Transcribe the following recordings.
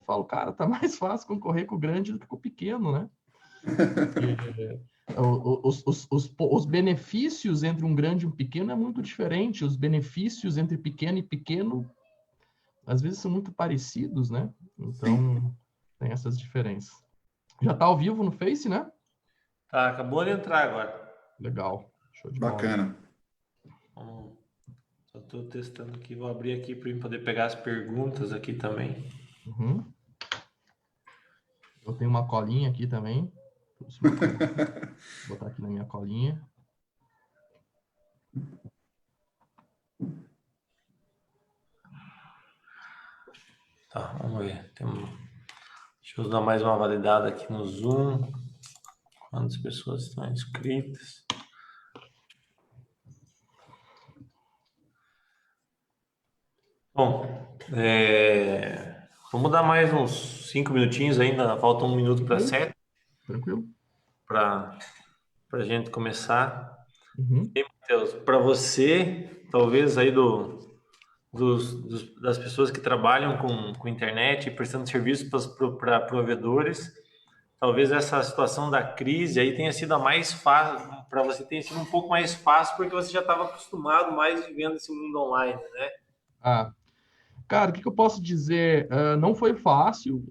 falo, cara, tá mais fácil concorrer com o grande do que com o pequeno, né? Os benefícios entre um grande e um pequeno é muito diferente. Os benefícios entre pequeno e pequeno, às vezes, são muito parecidos, né? Então, tem essas diferenças. Já tá ao vivo no Face, né? Tá, acabou de entrar agora. Legal. Show de bola. Bacana. Só tô testando aqui, vou abrir aqui para eu poder pegar as perguntas aqui também. Uhum. Eu tenho uma colinha aqui também. Vou botar aqui na minha colinha. Tá, vamos ver. Deixa eu dar mais uma validada aqui no Zoom. Quantas pessoas estão inscritas? Bom, vamos dar mais uns 5 minutinhos ainda. Falta 1 minuto para 7. Tranquilo. Para a gente começar. Uhum. E, Matheus, para você, talvez aí das pessoas que trabalham com internet e prestando serviço para provedores, talvez essa situação da crise aí tenha sido a mais fácil, para você tenha sido um pouco mais fácil, porque você já estava acostumado mais vivendo esse mundo online, né? Cara, o que eu posso dizer? Não foi fácil,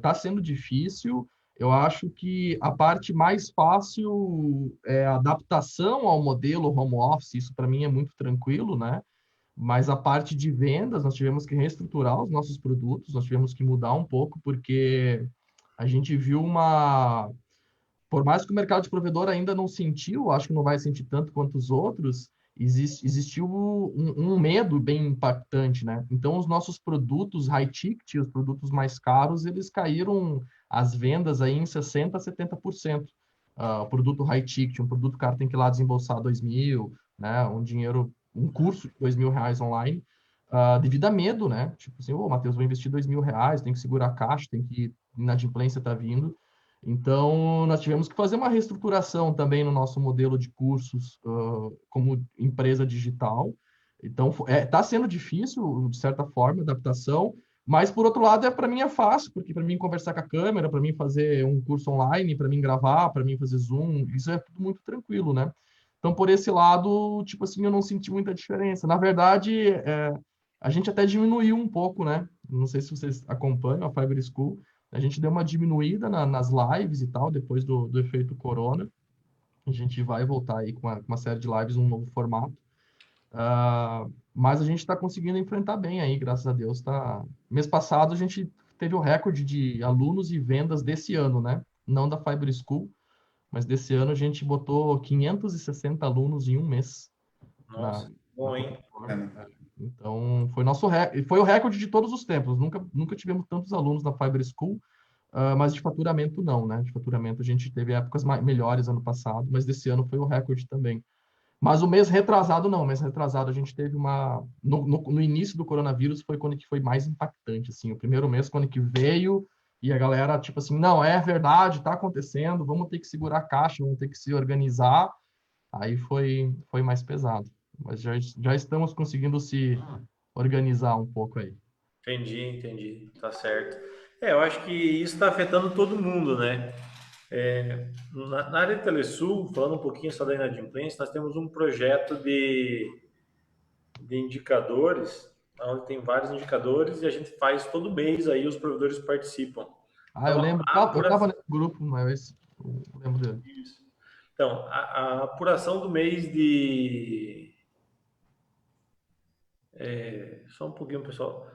tá sendo difícil. Eu acho que a parte mais fácil é a adaptação ao modelo home office. Isso para mim é muito tranquilo, né? Mas a parte de vendas, nós tivemos que reestruturar os nossos produtos, nós tivemos que mudar um pouco, porque a gente viu por mais que o mercado de provedor ainda não sentiu, acho que não vai sentir tanto quanto os outros, existiu um medo bem impactante, né? Então, os nossos produtos high ticket, os produtos mais caros, eles caíram as vendas aí em 60% a 70%. O produto high ticket, um produto que o cara tem que ir lá desembolsar 2.000, né? Um curso de R$ 2.000 online, devido a medo, né? Tipo assim, Matheus, vou investir R$ 2.000, tem que segurar a caixa, tem que inadimplência tá vindo. Então, nós tivemos que fazer uma reestruturação também no nosso modelo de cursos como empresa digital. Então, está sendo difícil, de certa forma, a adaptação, mas, por outro lado, para mim é fácil, porque para mim conversar com a câmera, para mim fazer um curso online, para mim gravar, para mim fazer Zoom, isso é tudo muito tranquilo, né? Então, por esse lado, tipo assim, eu não senti muita diferença. Na verdade, a gente até diminuiu um pouco, né? Não sei se vocês acompanham a Fiber School, a gente deu uma diminuída nas lives e tal, depois do efeito corona. A gente vai voltar aí com uma série de lives, um novo formato. Mas a gente está conseguindo enfrentar bem aí, graças a Deus. Mês passado a gente teve o recorde de alunos e vendas desse ano, né? Não da Fiber School, mas desse ano a gente botou 560 alunos em um mês. Nossa, bom, hein? Então, foi o recorde de todos os tempos. Nunca tivemos tantos alunos na Fiber School, mas de faturamento não, né? De faturamento a gente teve épocas melhores ano passado, mas desse ano foi o recorde também. Mas o mês retrasado não, o mês retrasado a gente teve no início do coronavírus foi quando que foi mais impactante, assim, o primeiro mês quando que veio e a galera, tipo assim, não, é verdade, tá acontecendo, vamos ter que segurar a caixa, vamos ter que se organizar, aí foi mais pesado. Mas já estamos conseguindo se organizar um pouco aí. Entendi, tá certo. Eu acho que isso está afetando todo mundo, né? Na área de Telesul, falando um pouquinho só da inadimplência, nós temos um projeto de indicadores, onde tem vários indicadores e a gente faz todo mês aí, os provedores participam. Eu lembro, eu estava nesse grupo, mas eu lembro dele. Isso. Então, a apuração do mês de... só um pouquinho, pessoal.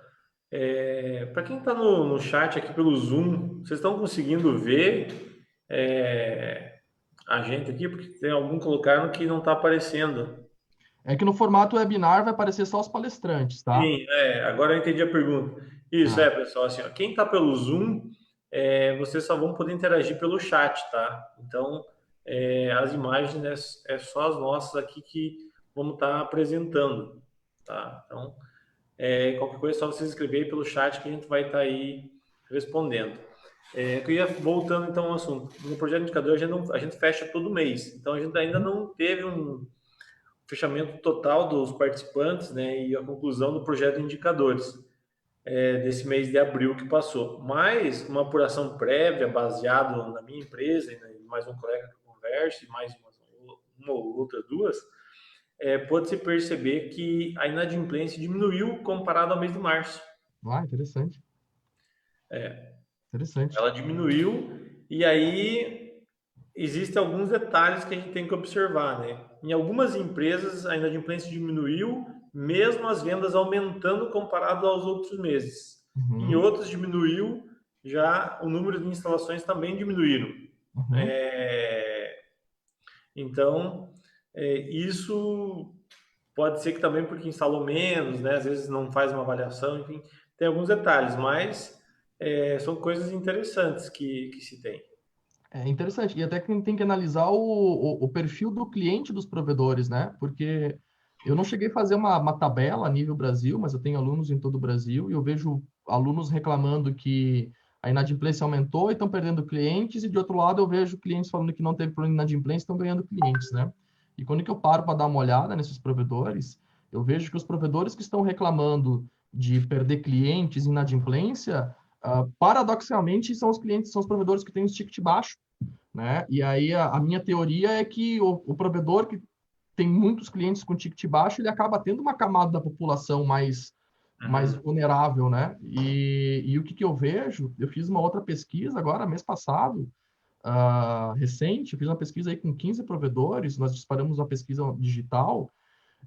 Para quem está no chat aqui pelo Zoom, vocês estão conseguindo ver a gente aqui? Porque tem algum colocaram que não está aparecendo. É que no formato webinar vai aparecer só os palestrantes, tá? Sim, agora eu entendi a pergunta. Isso, pessoal, assim, ó, quem está pelo Zoom, vocês só vão poder interagir pelo chat, tá? Então, as imagens é só as nossas aqui que vamos estar apresentando, tá? Então, qualquer coisa é só vocês escreverem pelo chat que a gente vai estar aí respondendo. Eu ia voltando então ao assunto. No projeto indicador a gente fecha todo mês, então a gente ainda não teve um fechamento total dos participantes, né, e a conclusão do projeto de indicadores. desse mês de abril que passou. Mas uma apuração prévia, baseado na minha empresa, e mais um colega que eu converso, e mais uma ou outra, duas, pode-se perceber que a inadimplência diminuiu comparado ao mês de março. Ah, interessante. Interessante. Ela diminuiu e aí existem alguns detalhes que a gente tem que observar, né? Em algumas empresas a inadimplência diminuiu, mesmo as vendas aumentando comparado aos outros meses. Em Uhum, outros diminuiu, já o número de instalações também diminuíram. uhum. Então, isso pode ser que também porque instalou menos, né? Às vezes não faz uma avaliação, enfim, tem alguns detalhes, mas são coisas interessantes que se tem. É interessante. E até que tem que analisar o perfil do cliente dos provedores, né? Porque eu não cheguei a fazer uma tabela a nível Brasil, mas eu tenho alunos em todo o Brasil e eu vejo alunos reclamando que a inadimplência aumentou e estão perdendo clientes, e de outro lado eu vejo clientes falando que não teve problema de inadimplência e estão ganhando clientes, né? E quando que eu paro para dar uma olhada nesses provedores, eu vejo que os provedores que estão reclamando de perder clientes e inadimplência, paradoxalmente, são os clientes, são os provedores que têm o ticket baixo, né? E aí a minha teoria é que o provedor que tem muitos clientes com ticket baixo, ele acaba tendo uma camada da população mais Uhum. vulnerável, né? E o que eu vejo, eu fiz uma outra pesquisa agora, mês passado, recente, eu fiz uma pesquisa aí com 15 provedores, nós disparamos uma pesquisa digital,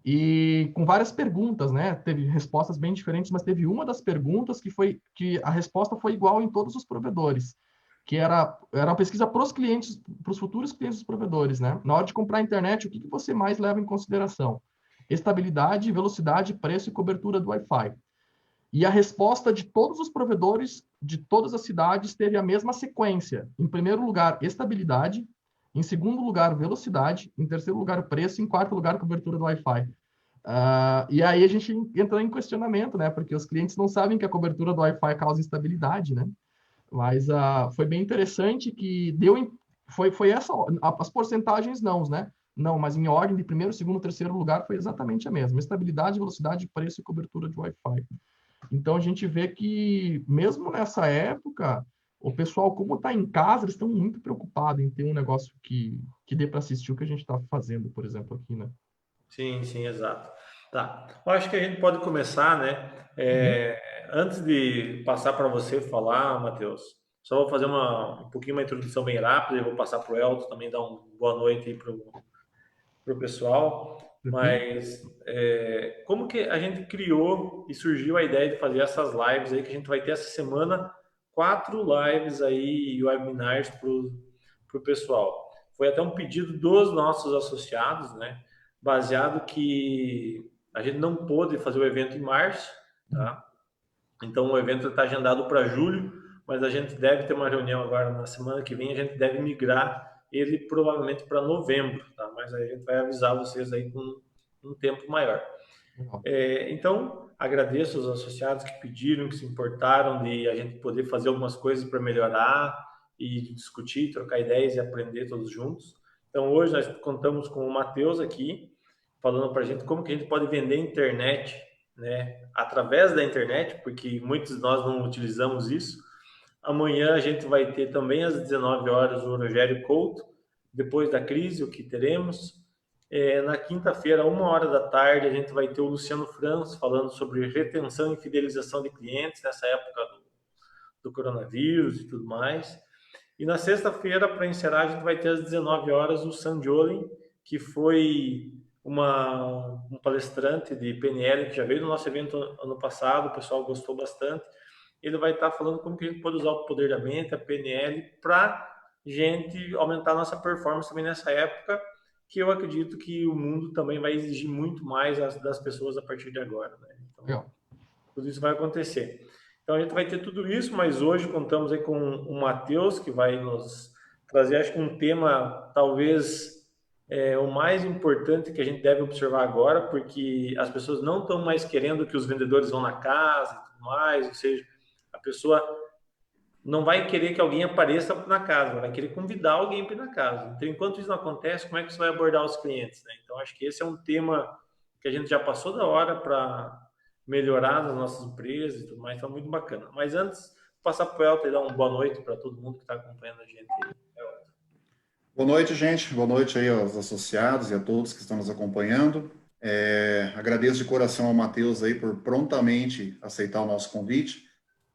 e com várias perguntas, né? Teve respostas bem diferentes, mas teve uma das perguntas que a resposta foi igual em todos os provedores, que era uma pesquisa para os clientes, para os futuros clientes dos provedores, né? Na hora de comprar a internet, o que você mais leva em consideração? Estabilidade, velocidade, preço e cobertura do Wi-Fi. E a resposta de todos os provedores de todas as cidades teve a mesma sequência. Em primeiro lugar, estabilidade. Em segundo lugar, velocidade. Em terceiro lugar, preço. Em quarto lugar, cobertura do Wi-Fi. E aí a gente entrou em questionamento, né? Porque os clientes não sabem que a cobertura do Wi-Fi causa instabilidade, né? Mas foi bem interessante que foi essa, as porcentagens não, né? Não, mas em ordem de primeiro, segundo, terceiro lugar foi exatamente a mesma. Estabilidade, velocidade, preço e cobertura de Wi-Fi. Então a gente vê que, mesmo nessa época, o pessoal, como está em casa, eles estão muito preocupados em ter um negócio que dê para assistir o que a gente está fazendo, por exemplo, aqui, né? Sim, sim, exato. Tá. Eu acho que a gente pode começar, né? Uhum. Antes de passar para você falar, Matheus, só vou fazer um pouquinho uma introdução bem rápida e vou passar para o Elton também dar uma boa noite aí para o pessoal. Tranquilo? Mas como que a gente criou e surgiu a ideia de fazer essas lives aí que a gente vai ter essa semana, 4 lives aí e webinars para o pessoal. Foi até um pedido dos nossos associados, né? Baseado que a gente não pôde fazer o evento em março, tá? Então o evento está agendado para julho, mas a gente deve ter uma reunião agora na semana que vem, a gente deve migrar ele provavelmente para novembro, tá? Mas a gente vai avisar vocês aí com um tempo maior. Legal. Então, agradeço aos associados que pediram, que se importaram de a gente poder fazer algumas coisas para melhorar e discutir, trocar ideias e aprender todos juntos. Então, hoje nós contamos com o Matheus aqui, falando para a gente como que a gente pode vender internet, né, através da internet, porque muitos de nós não utilizamos isso. Amanhã a gente vai ter também às 19 horas o Rogério Couto, depois da crise, o que teremos. Na quinta-feira, 1 hora da tarde, a gente vai ter o Luciano Franz falando sobre retenção e fidelização de clientes nessa época do coronavírus e tudo mais. E na sexta-feira, para encerrar, a gente vai ter às 19 horas o Sanjolin, que foi um palestrante de PNL que já veio no nosso evento ano passado, o pessoal gostou bastante. Ele vai estar falando como que a gente pode usar o poder da mente, a PNL, para gente aumentar a nossa performance também nessa época, que eu acredito que o mundo também vai exigir muito mais das pessoas a partir de agora, né? Então, Legal. tudo isso vai acontecer. Então a gente vai ter tudo isso, mas hoje contamos aí com o Matheus, que vai nos trazer, acho que um tema talvez o mais importante que a gente deve observar agora, porque as pessoas não estão mais querendo que os vendedores vão na casa e tudo mais, ou seja, a pessoa não vai querer que alguém apareça na casa, vai querer convidar alguém para ir na casa. Então, enquanto isso não acontece, como é que você vai abordar os clientes, né? Então, acho que esse é um tema que a gente já passou da hora melhorar nas nossas empresas e tudo mais, então muito bacana. Mas antes, passar para o Elton e dar uma boa noite para todo mundo que está acompanhando a gente aí. Boa noite, gente. Boa noite aí aos associados e a todos que estão nos acompanhando. Agradeço de coração ao Matheus aí por prontamente aceitar o nosso convite.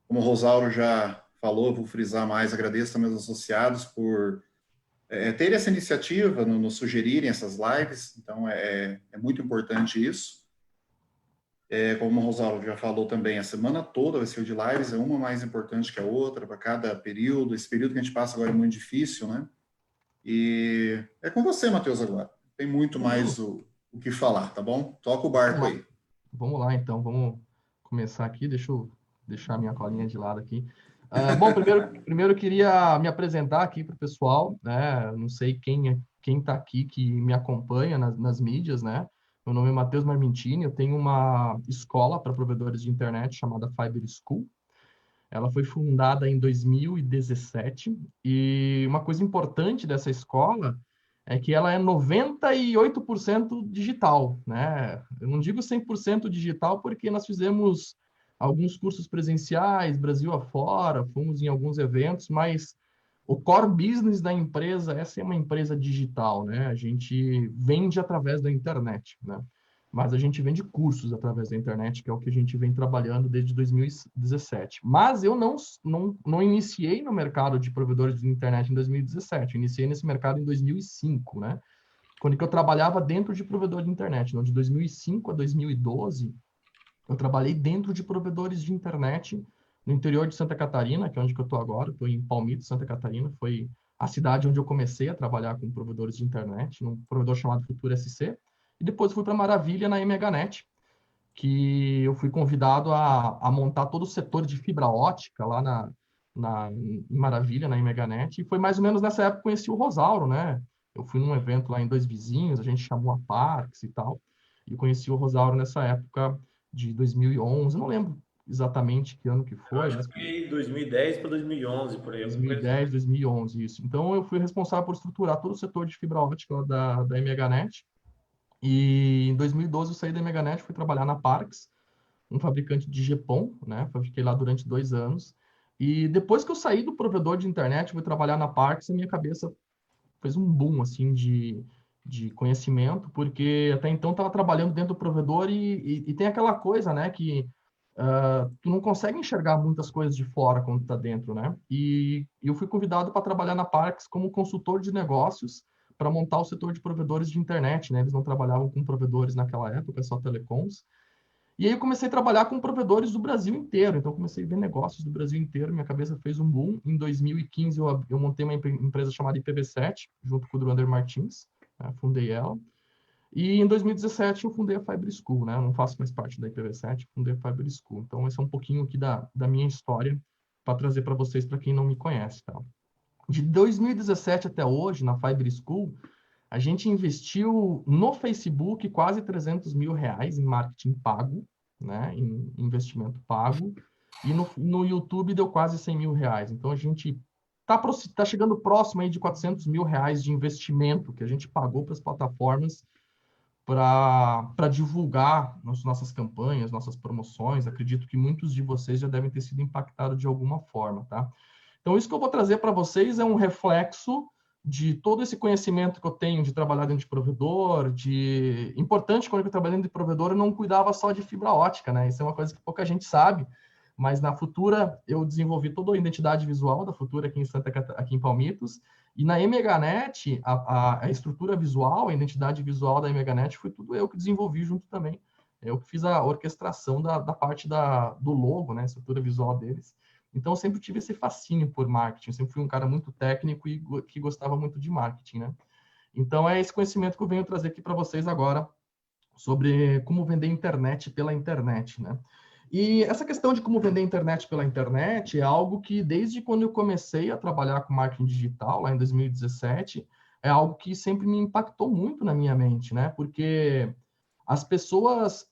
Como o Rosauro já falou, vou frisar mais, agradeço também aos associados por terem essa iniciativa, nos sugerirem essas lives, então é muito importante isso. Como o Rosauro já falou também, a semana toda vai ser de lives, é uma mais importante que a outra, para cada período. Esse período que a gente passa agora é muito difícil, né? E é com você, Matheus, agora. Tem muito mais o que falar, tá bom? Toca o barco aí. Vamos lá, então. Vamos começar aqui. Deixa eu deixar minha colinha de lado aqui. Bom, primeiro eu queria me apresentar aqui para o pessoal, né? Não sei quem está aqui que me acompanha nas mídias, né? Meu nome é Matheus Marmentini, eu tenho uma escola para provedores de internet chamada Fiber School. Ela foi fundada em 2017 e uma coisa importante dessa escola é que ela é 98% digital, né? Eu não digo 100% digital porque nós fizemos alguns cursos presenciais, Brasil afora, fomos em alguns eventos, mas o core business da empresa, essa é uma empresa digital, né? A gente vende através da internet, né? Mas a gente vende cursos através da internet, que é o que a gente vem trabalhando desde 2017. Mas eu não iniciei no mercado de provedores de internet em 2017, eu iniciei nesse mercado em 2005, né? Quando que eu trabalhava dentro de provedor de internet. Então, de 2005 a 2012, eu trabalhei dentro de provedores de internet no interior de Santa Catarina, que é onde que eu estou agora, estou em Palmito, Santa Catarina, foi a cidade onde eu comecei a trabalhar com provedores de internet, num provedor chamado Futuro SC, e depois fui para Maravilha, na MHNet, que eu fui convidado a montar todo o setor de fibra ótica lá em Maravilha, na MHNet, e foi mais ou menos nessa época que conheci o Rosauro, né? Eu fui num evento lá em Dois Vizinhos, a gente chamou a Parks e tal, e eu conheci o Rosauro nessa época de 2011, eu não lembro exatamente que ano que Eu foi, acho mas que foi 2010 para 2011, por aí, alguma coisa assim. 2010, 2011, isso. Então, eu fui responsável por estruturar todo o setor de fibra ótica lá da MHNet, e em 2012 eu saí da MHNet, fui trabalhar na Parks, um fabricante de GPON, né? Fiquei lá durante 2 anos. E depois que eu saí do provedor de internet, fui trabalhar na Parks, a minha cabeça fez um boom, assim, de conhecimento, porque até então estava trabalhando dentro do provedor e tem aquela coisa, né, que tu não consegue enxergar muitas coisas de fora quando tu tá dentro, né? E eu fui convidado para trabalhar na Parks como consultor de negócios para montar o setor de provedores de internet, né? Eles não trabalhavam com provedores naquela época, só telecoms. E aí eu comecei a trabalhar com provedores do Brasil inteiro. Então, eu comecei a ver negócios do Brasil inteiro. Minha cabeça fez um boom. Em 2015, eu montei uma empresa chamada IPv7, junto com o Druander Martins. Né? Fundei ela. E em 2017, eu fundei a Fiber School. Né? Eu não faço mais parte da IPv7, fundei a Fiber School. Então, esse é um pouquinho aqui da minha história para trazer para vocês, para quem não me conhece. Tá? De 2017 até hoje, na Fiber School, a gente investiu no Facebook quase 300 mil reais em marketing pago, né, em investimento pago, e no YouTube deu quase 100 mil reais. Então, a gente tá chegando próximo aí de 400 mil reais de investimento que a gente pagou para as plataformas para divulgar nossas campanhas, nossas promoções. Acredito que muitos de vocês já devem ter sido impactados de alguma forma, tá? Então, isso que eu vou trazer para vocês é um reflexo de todo esse conhecimento que eu tenho de trabalhar dentro de provedor, Importante, quando eu trabalhei dentro de provedor, eu não cuidava só de fibra ótica, né? Isso é uma coisa que pouca gente sabe, mas na Futura eu desenvolvi toda a identidade visual da Futura aqui em Palmitos, e na MHNet, a estrutura visual, a identidade visual da MHNet foi tudo eu que desenvolvi junto também. Eu que fiz a orquestração da parte do logo, né? A estrutura visual deles. Então, eu sempre tive esse fascínio por marketing. Eu sempre fui um cara muito técnico e que gostava muito de marketing, né? Então, é esse conhecimento que eu venho trazer aqui para vocês agora sobre como vender internet pela internet, né? E essa questão de como vender internet pela internet é algo que, desde quando eu comecei a trabalhar com marketing digital, lá em 2017, é algo que sempre me impactou muito na minha mente, né? Porque as pessoas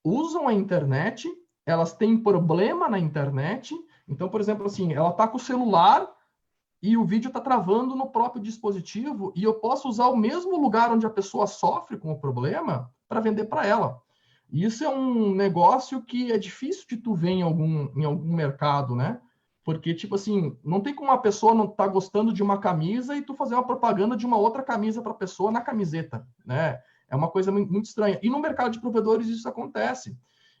usam a internet, elas têm problema na internet. Então, por exemplo, assim, ela está com o celular e o vídeo está travando no próprio dispositivo e eu posso usar o mesmo lugar onde a pessoa sofre com o problema para vender para ela. E isso é um negócio que é difícil de tu ver em algum mercado, né? Porque, tipo assim, não tem como uma pessoa não estar gostando de uma camisa e tu fazer uma propaganda de uma outra camisa para a pessoa na camiseta, né? É uma coisa muito estranha. E no mercado de provedores isso acontece.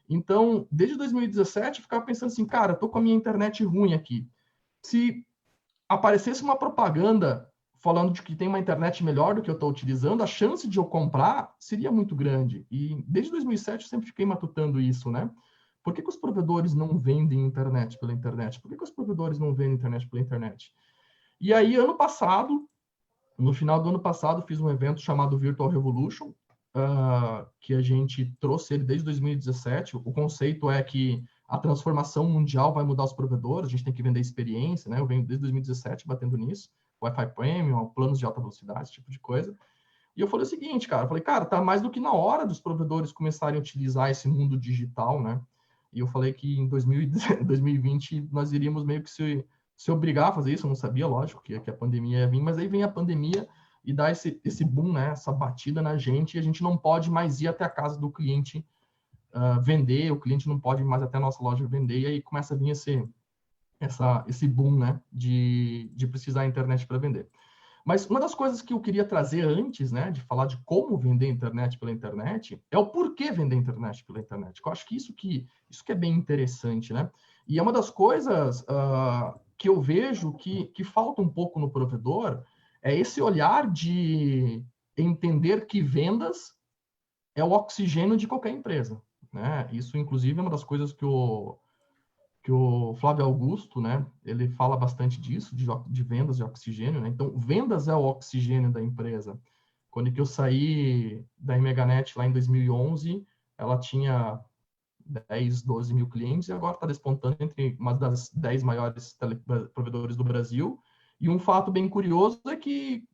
Então, desde 2017, eu ficava pensando assim, cara, eu tô com a minha internet ruim aqui. Se aparecesse uma propaganda falando de que tem uma internet melhor do que eu estou utilizando, a chance de eu comprar seria muito grande. E desde 2007 eu sempre fiquei matutando isso, né? Por que os provedores não vendem internet pela internet? Por que os provedores não vendem internet pela internet? E aí, ano passado, no final do ano passado, fiz um evento chamado Virtual Revolution, que a gente trouxe ele desde 2017. O conceito é que a transformação mundial vai mudar os provedores, a gente tem que vender experiência, né? Eu venho desde 2017 batendo nisso, Wi-Fi Premium, planos de alta velocidade, esse tipo de coisa. E eu falei o seguinte, cara, eu falei, cara, tá mais do que na hora dos provedores começarem a utilizar esse mundo digital, né? E eu falei que em 2020 nós iríamos meio que se obrigar a fazer isso, eu não sabia, lógico, que a pandemia ia vir, mas aí vem a pandemia e dá esse boom, né? Essa batida na gente, e a gente não pode mais ir até a casa do cliente vender, o cliente não pode ir mais até a nossa loja vender, e aí começa a vir esse boom, né? De precisar da internet para vender. Mas uma das coisas que eu queria trazer antes, né, de falar de como vender internet pela internet, é o porquê vender internet pela internet. Eu acho que isso que é bem interessante, né? E é uma das coisas que eu vejo que falta um pouco no provedor, é esse olhar de entender que vendas é o oxigênio de qualquer empresa, né? Isso, inclusive, é uma das coisas que o Flávio Augusto, né, ele fala bastante disso, de vendas de oxigênio, né? Então, vendas é o oxigênio da empresa. Quando que eu saí da Imeganet lá em 2011, ela tinha 10, 12 mil clientes e agora está despontando entre uma das 10 maiores provedores do Brasil. E um fato bem curioso é que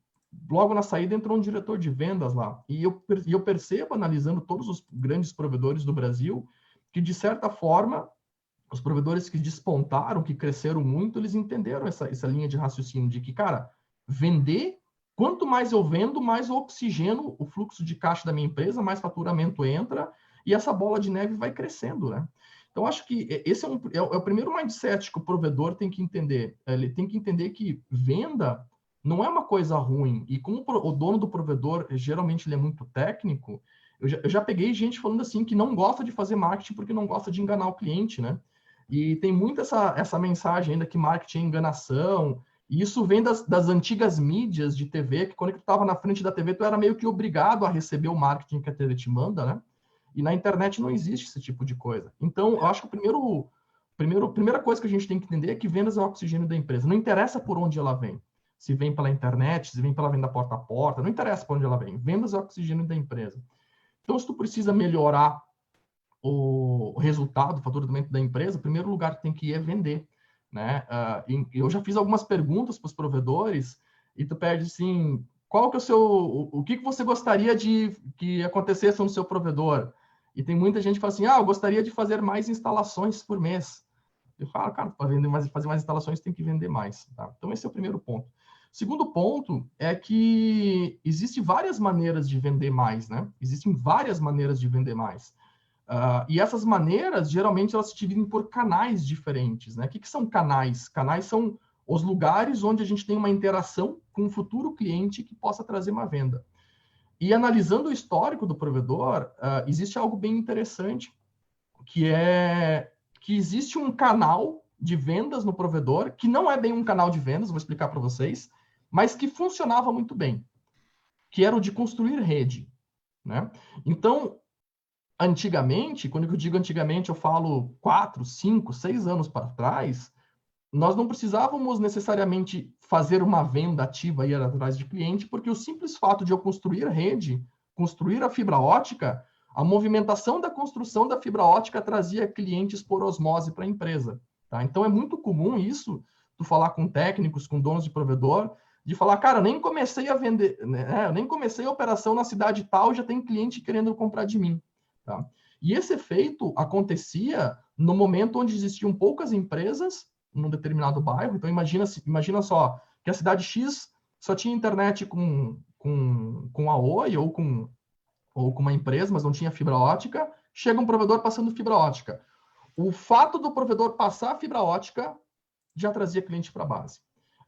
logo na saída entrou um diretor de vendas lá. E eu percebo, analisando todos os grandes provedores do Brasil, que, de certa forma, os provedores que despontaram, que cresceram muito, eles entenderam essa linha de raciocínio de que, cara, vender, quanto mais eu vendo, mais eu oxigeno o fluxo de caixa da minha empresa, mais faturamento entra e essa bola de neve vai crescendo, né? Então, acho que esse é o primeiro mindset que o provedor tem que entender. Ele tem que entender que venda não é uma coisa ruim. E como o dono do provedor, geralmente, ele é muito técnico, eu já peguei gente falando assim que não gosta de fazer marketing porque não gosta de enganar o cliente, né? E tem muito essa mensagem ainda que marketing é enganação. E isso vem das antigas mídias de TV, que quando tu estava na frente da TV, tu era meio que obrigado a receber o marketing que a TV te manda, né? E na internet não existe esse tipo de coisa. Então, eu acho que a primeira coisa que a gente tem que entender é que vendas é o oxigênio da empresa. Não interessa por onde ela vem. Se vem pela internet, se vem pela venda porta a porta, não interessa por onde ela vem. Vendas é o oxigênio da empresa. Então, se tu precisa melhorar o resultado, o faturamento da empresa, o primeiro lugar que tem que ir é vender, né? Eu já fiz algumas perguntas para os provedores e tu pede assim, qual que é o que você gostaria de que acontecesse no seu provedor? E tem muita gente que fala assim, eu gostaria de fazer mais instalações por mês. Eu falo, cara, para fazer mais instalações tem que vender mais, tá? Então esse é o primeiro ponto. Segundo ponto é que existem várias maneiras de vender mais, né? Existem várias maneiras de vender mais. E essas maneiras, geralmente, elas se dividem por canais diferentes, né? O que são canais? Canais são os lugares onde a gente tem uma interação com um futuro cliente que possa trazer uma venda. E analisando o histórico do provedor, existe algo bem interessante, que é que existe um canal de vendas no provedor, que não é bem um canal de vendas, vou explicar para vocês, mas que funcionava muito bem, que era o de construir rede, né? Então, antigamente, quando eu digo antigamente, eu falo 4, 5, 6 anos para trás, nós não precisávamos necessariamente fazer uma venda ativa e ir atrás de cliente, porque o simples fato de eu construir rede, construir a fibra ótica, a movimentação da construção da fibra ótica trazia clientes por osmose para a empresa. Tá? Então, é muito comum isso, tu falar com técnicos, com donos de provedor, de falar, cara, nem comecei a vender, né? Nem comecei a operação na cidade tal, já tem cliente querendo comprar de mim. Tá? E esse efeito acontecia no momento onde existiam poucas empresas num determinado bairro. Então, imagina só que a cidade X só tinha internet com a Oi ou com uma empresa, mas não tinha fibra ótica, chega um provedor passando fibra ótica. O fato do provedor passar a fibra ótica já trazia cliente para a base.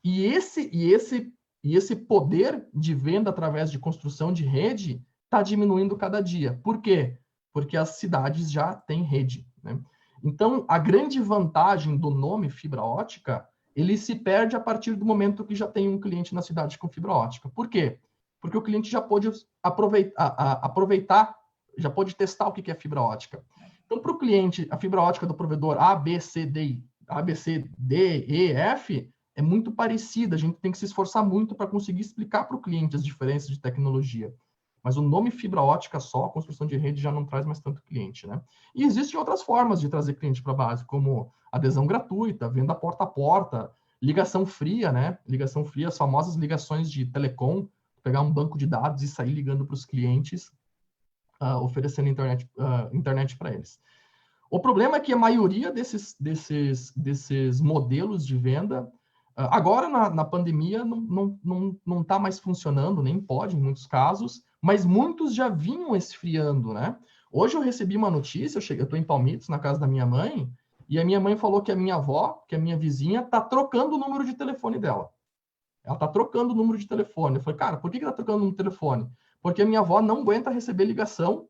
E esse poder de venda através de construção de rede está diminuindo cada dia. Por quê? Porque as cidades já têm rede, né? Então, a grande vantagem do nome fibra ótica, ele se perde a partir do momento que já tem um cliente na cidade com fibra ótica. Por quê? Porque o cliente já pôde aproveitar, já pôde testar o que é fibra ótica. Então, para o cliente, a fibra ótica do provedor A, B, C, D, E, F, é muito parecida. A gente tem que se esforçar muito para conseguir explicar para o cliente as diferenças de tecnologia. Mas o nome fibra ótica só, a construção de rede, já não traz mais tanto cliente, né? E existem outras formas de trazer cliente para a base, como adesão gratuita, venda porta a porta, ligação fria, né? Ligação fria, as famosas ligações de telecom, pegar um banco de dados e sair ligando para os clientes, oferecendo internet para eles. O problema é que a maioria desses modelos de venda, agora na pandemia, não está mais funcionando, nem pode em muitos casos, mas muitos já vinham esfriando, né? Hoje eu recebi uma notícia, eu estou em Palmitos, na casa da minha mãe, e a minha mãe falou que a minha avó, que a minha vizinha, está trocando o número de telefone dela. Ela está trocando o número de telefone. Eu falei, cara, por que está trocando o número de telefone? Porque a minha avó não aguenta receber ligação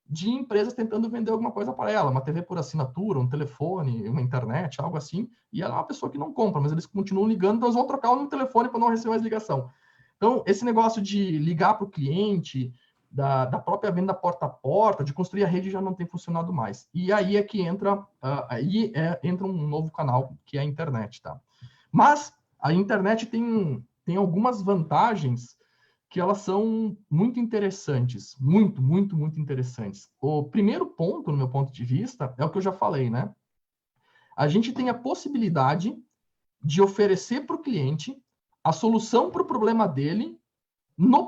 de empresas tentando vender alguma coisa para ela, uma TV por assinatura, um telefone, uma internet, algo assim, e ela é uma pessoa que não compra, mas eles continuam ligando, então eles vão trocar o telefone para não receber mais ligação. Então, esse negócio de ligar para o cliente, da própria venda porta a porta, de construir a rede já não tem funcionado mais. E aí é que entra um novo canal, que é a internet, tá? Mas a internet tem algumas vantagens que elas são muito interessantes, muito, muito, muito interessantes. O primeiro ponto, no meu ponto de vista, é o que eu já falei, né? A gente tem a possibilidade de oferecer para o cliente a solução para o problema dele no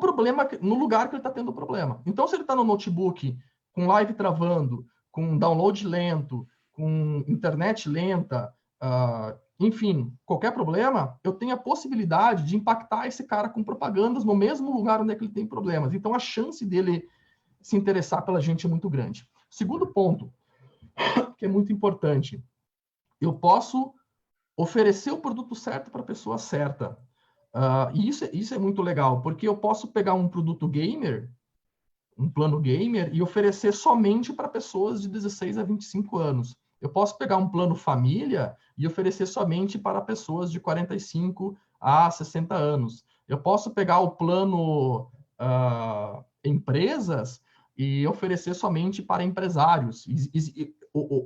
lugar que ele está tendo o problema. Então, se ele está no notebook com live travando, com download lento, com internet lenta, enfim, qualquer problema, eu tenho a possibilidade de impactar esse cara com propagandas no mesmo lugar onde é que ele tem problemas. Então, a chance dele se interessar pela gente é muito grande. Segundo ponto, que é muito importante, eu posso oferecer o produto certo para a pessoa certa. E isso é muito legal, porque eu posso pegar um produto gamer, um plano gamer, e oferecer somente para pessoas de 16 a 25 anos. Eu posso pegar um plano família e oferecer somente para pessoas de 45 a 60 anos. Eu posso pegar o plano empresas e oferecer somente para empresários.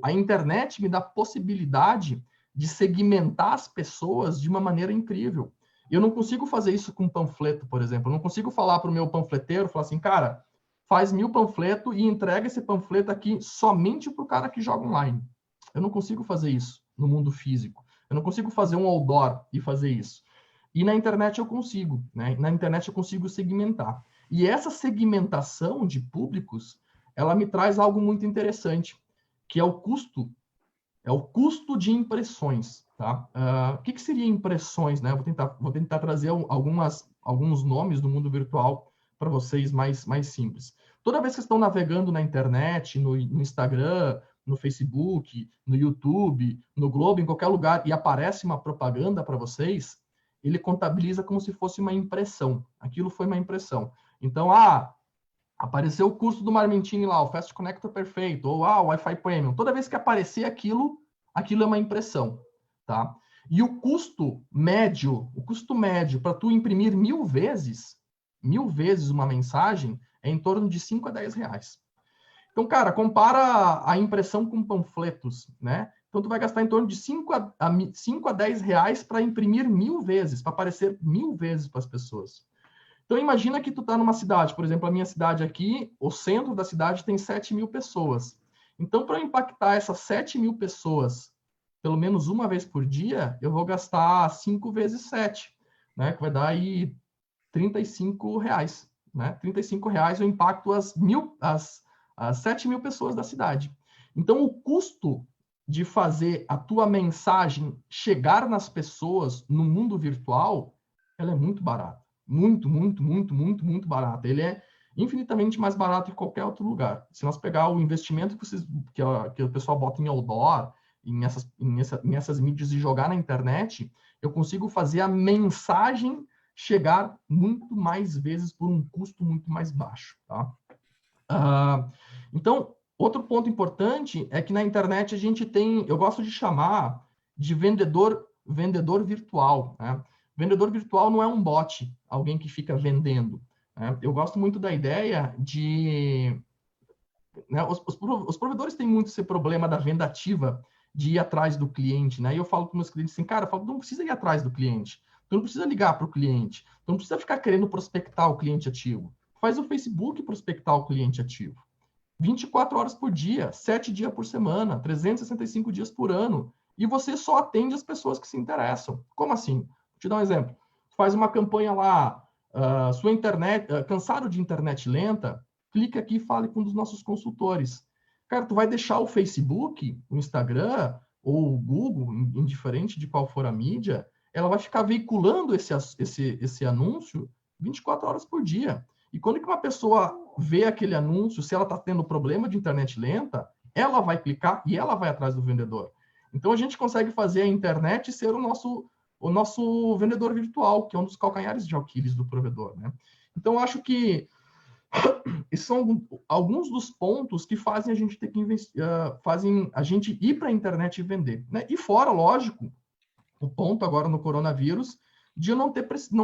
A internet me dá possibilidade de segmentar as pessoas de uma maneira incrível. Eu não consigo fazer isso com panfleto, por exemplo. Eu não consigo falar para o meu panfleteiro, falar assim, cara, faz 1000 panfletos e entrega esse panfleto aqui somente para o cara que joga online. Eu não consigo fazer isso no mundo físico. Eu não consigo fazer um outdoor e fazer isso. E na internet eu consigo, né? Na internet eu consigo segmentar. E essa segmentação de públicos, ela me traz algo muito interessante, que é o custo. É o custo de impressões, tá? O que seria impressões, né? Vou tentar trazer alguns nomes do mundo virtual para vocês mais simples. Toda vez que estão navegando na internet, no Instagram, no Facebook, no YouTube, no Globo, em qualquer lugar, e aparece uma propaganda para vocês, ele contabiliza como se fosse uma impressão. Aquilo foi uma impressão. Então, apareceu o curso do Marmentini lá, o Fast Connector perfeito, ou o Wi-Fi Premium. Toda vez que aparecer aquilo é uma impressão, tá? E o custo médio para tu imprimir 1000 vezes uma mensagem é em torno de 5 a 10 reais. Então, cara, compara a impressão com panfletos, né? Então, tu vai gastar em torno de 5 a 10 reais para imprimir 1000 vezes, para aparecer 1000 vezes para as pessoas. Então, imagina que tu tá numa cidade, por exemplo, a minha cidade aqui, o centro da cidade tem 7.000 pessoas. Então, para impactar essas 7.000 pessoas, pelo menos uma vez por dia, eu vou gastar 5 vezes 7, né? Que vai dar aí 35 reais, né? 35 reais eu impacto as 7.000 pessoas da cidade. Então, o custo de fazer a tua mensagem chegar nas pessoas no mundo virtual, ela é muito barata. Muito, muito, muito, muito, muito barata. infinitamente mais barato que qualquer outro lugar. Se nós pegar o investimento que o pessoal bota em outdoor, em essas mídias e jogar na internet, eu consigo fazer a mensagem chegar muito mais vezes por um custo muito mais baixo. Tá? Então, outro ponto importante é que na internet a gente tem, eu gosto de chamar de vendedor virtual. Né? Vendedor virtual não é um bot, alguém que fica vendendo. Né? Eu gosto muito da ideia de... Né, os provedores têm muito esse problema da venda ativa, de ir atrás do cliente. Né? E eu falo para meus clientes assim, cara, não precisa ir atrás do cliente. Tu não precisa ligar para o cliente. Tu não precisa ficar querendo prospectar o cliente ativo. Faz o Facebook prospectar o cliente ativo. 24 horas por dia, 7 dias por semana, 365 dias por ano. E você só atende as pessoas que se interessam. Como assim? Vou te dar um exemplo. Faz uma campanha lá, sua internet, cansado de internet lenta, clica aqui e fale com um dos nossos consultores. Cara, tu vai deixar o Facebook, o Instagram ou o Google, indiferente de qual for a mídia, ela vai ficar veiculando esse anúncio 24 horas por dia. E quando que uma pessoa vê aquele anúncio, se ela está tendo problema de internet lenta, ela vai clicar e ela vai atrás do vendedor. Então, a gente consegue fazer a internet ser o nosso vendedor virtual, que é um dos calcanhares de Aquiles do provedor. Né? Então, acho que esses são alguns dos pontos que fazem a gente ter que fazem a gente ir para a internet e vender. Né? E fora, lógico, o ponto agora no coronavírus de não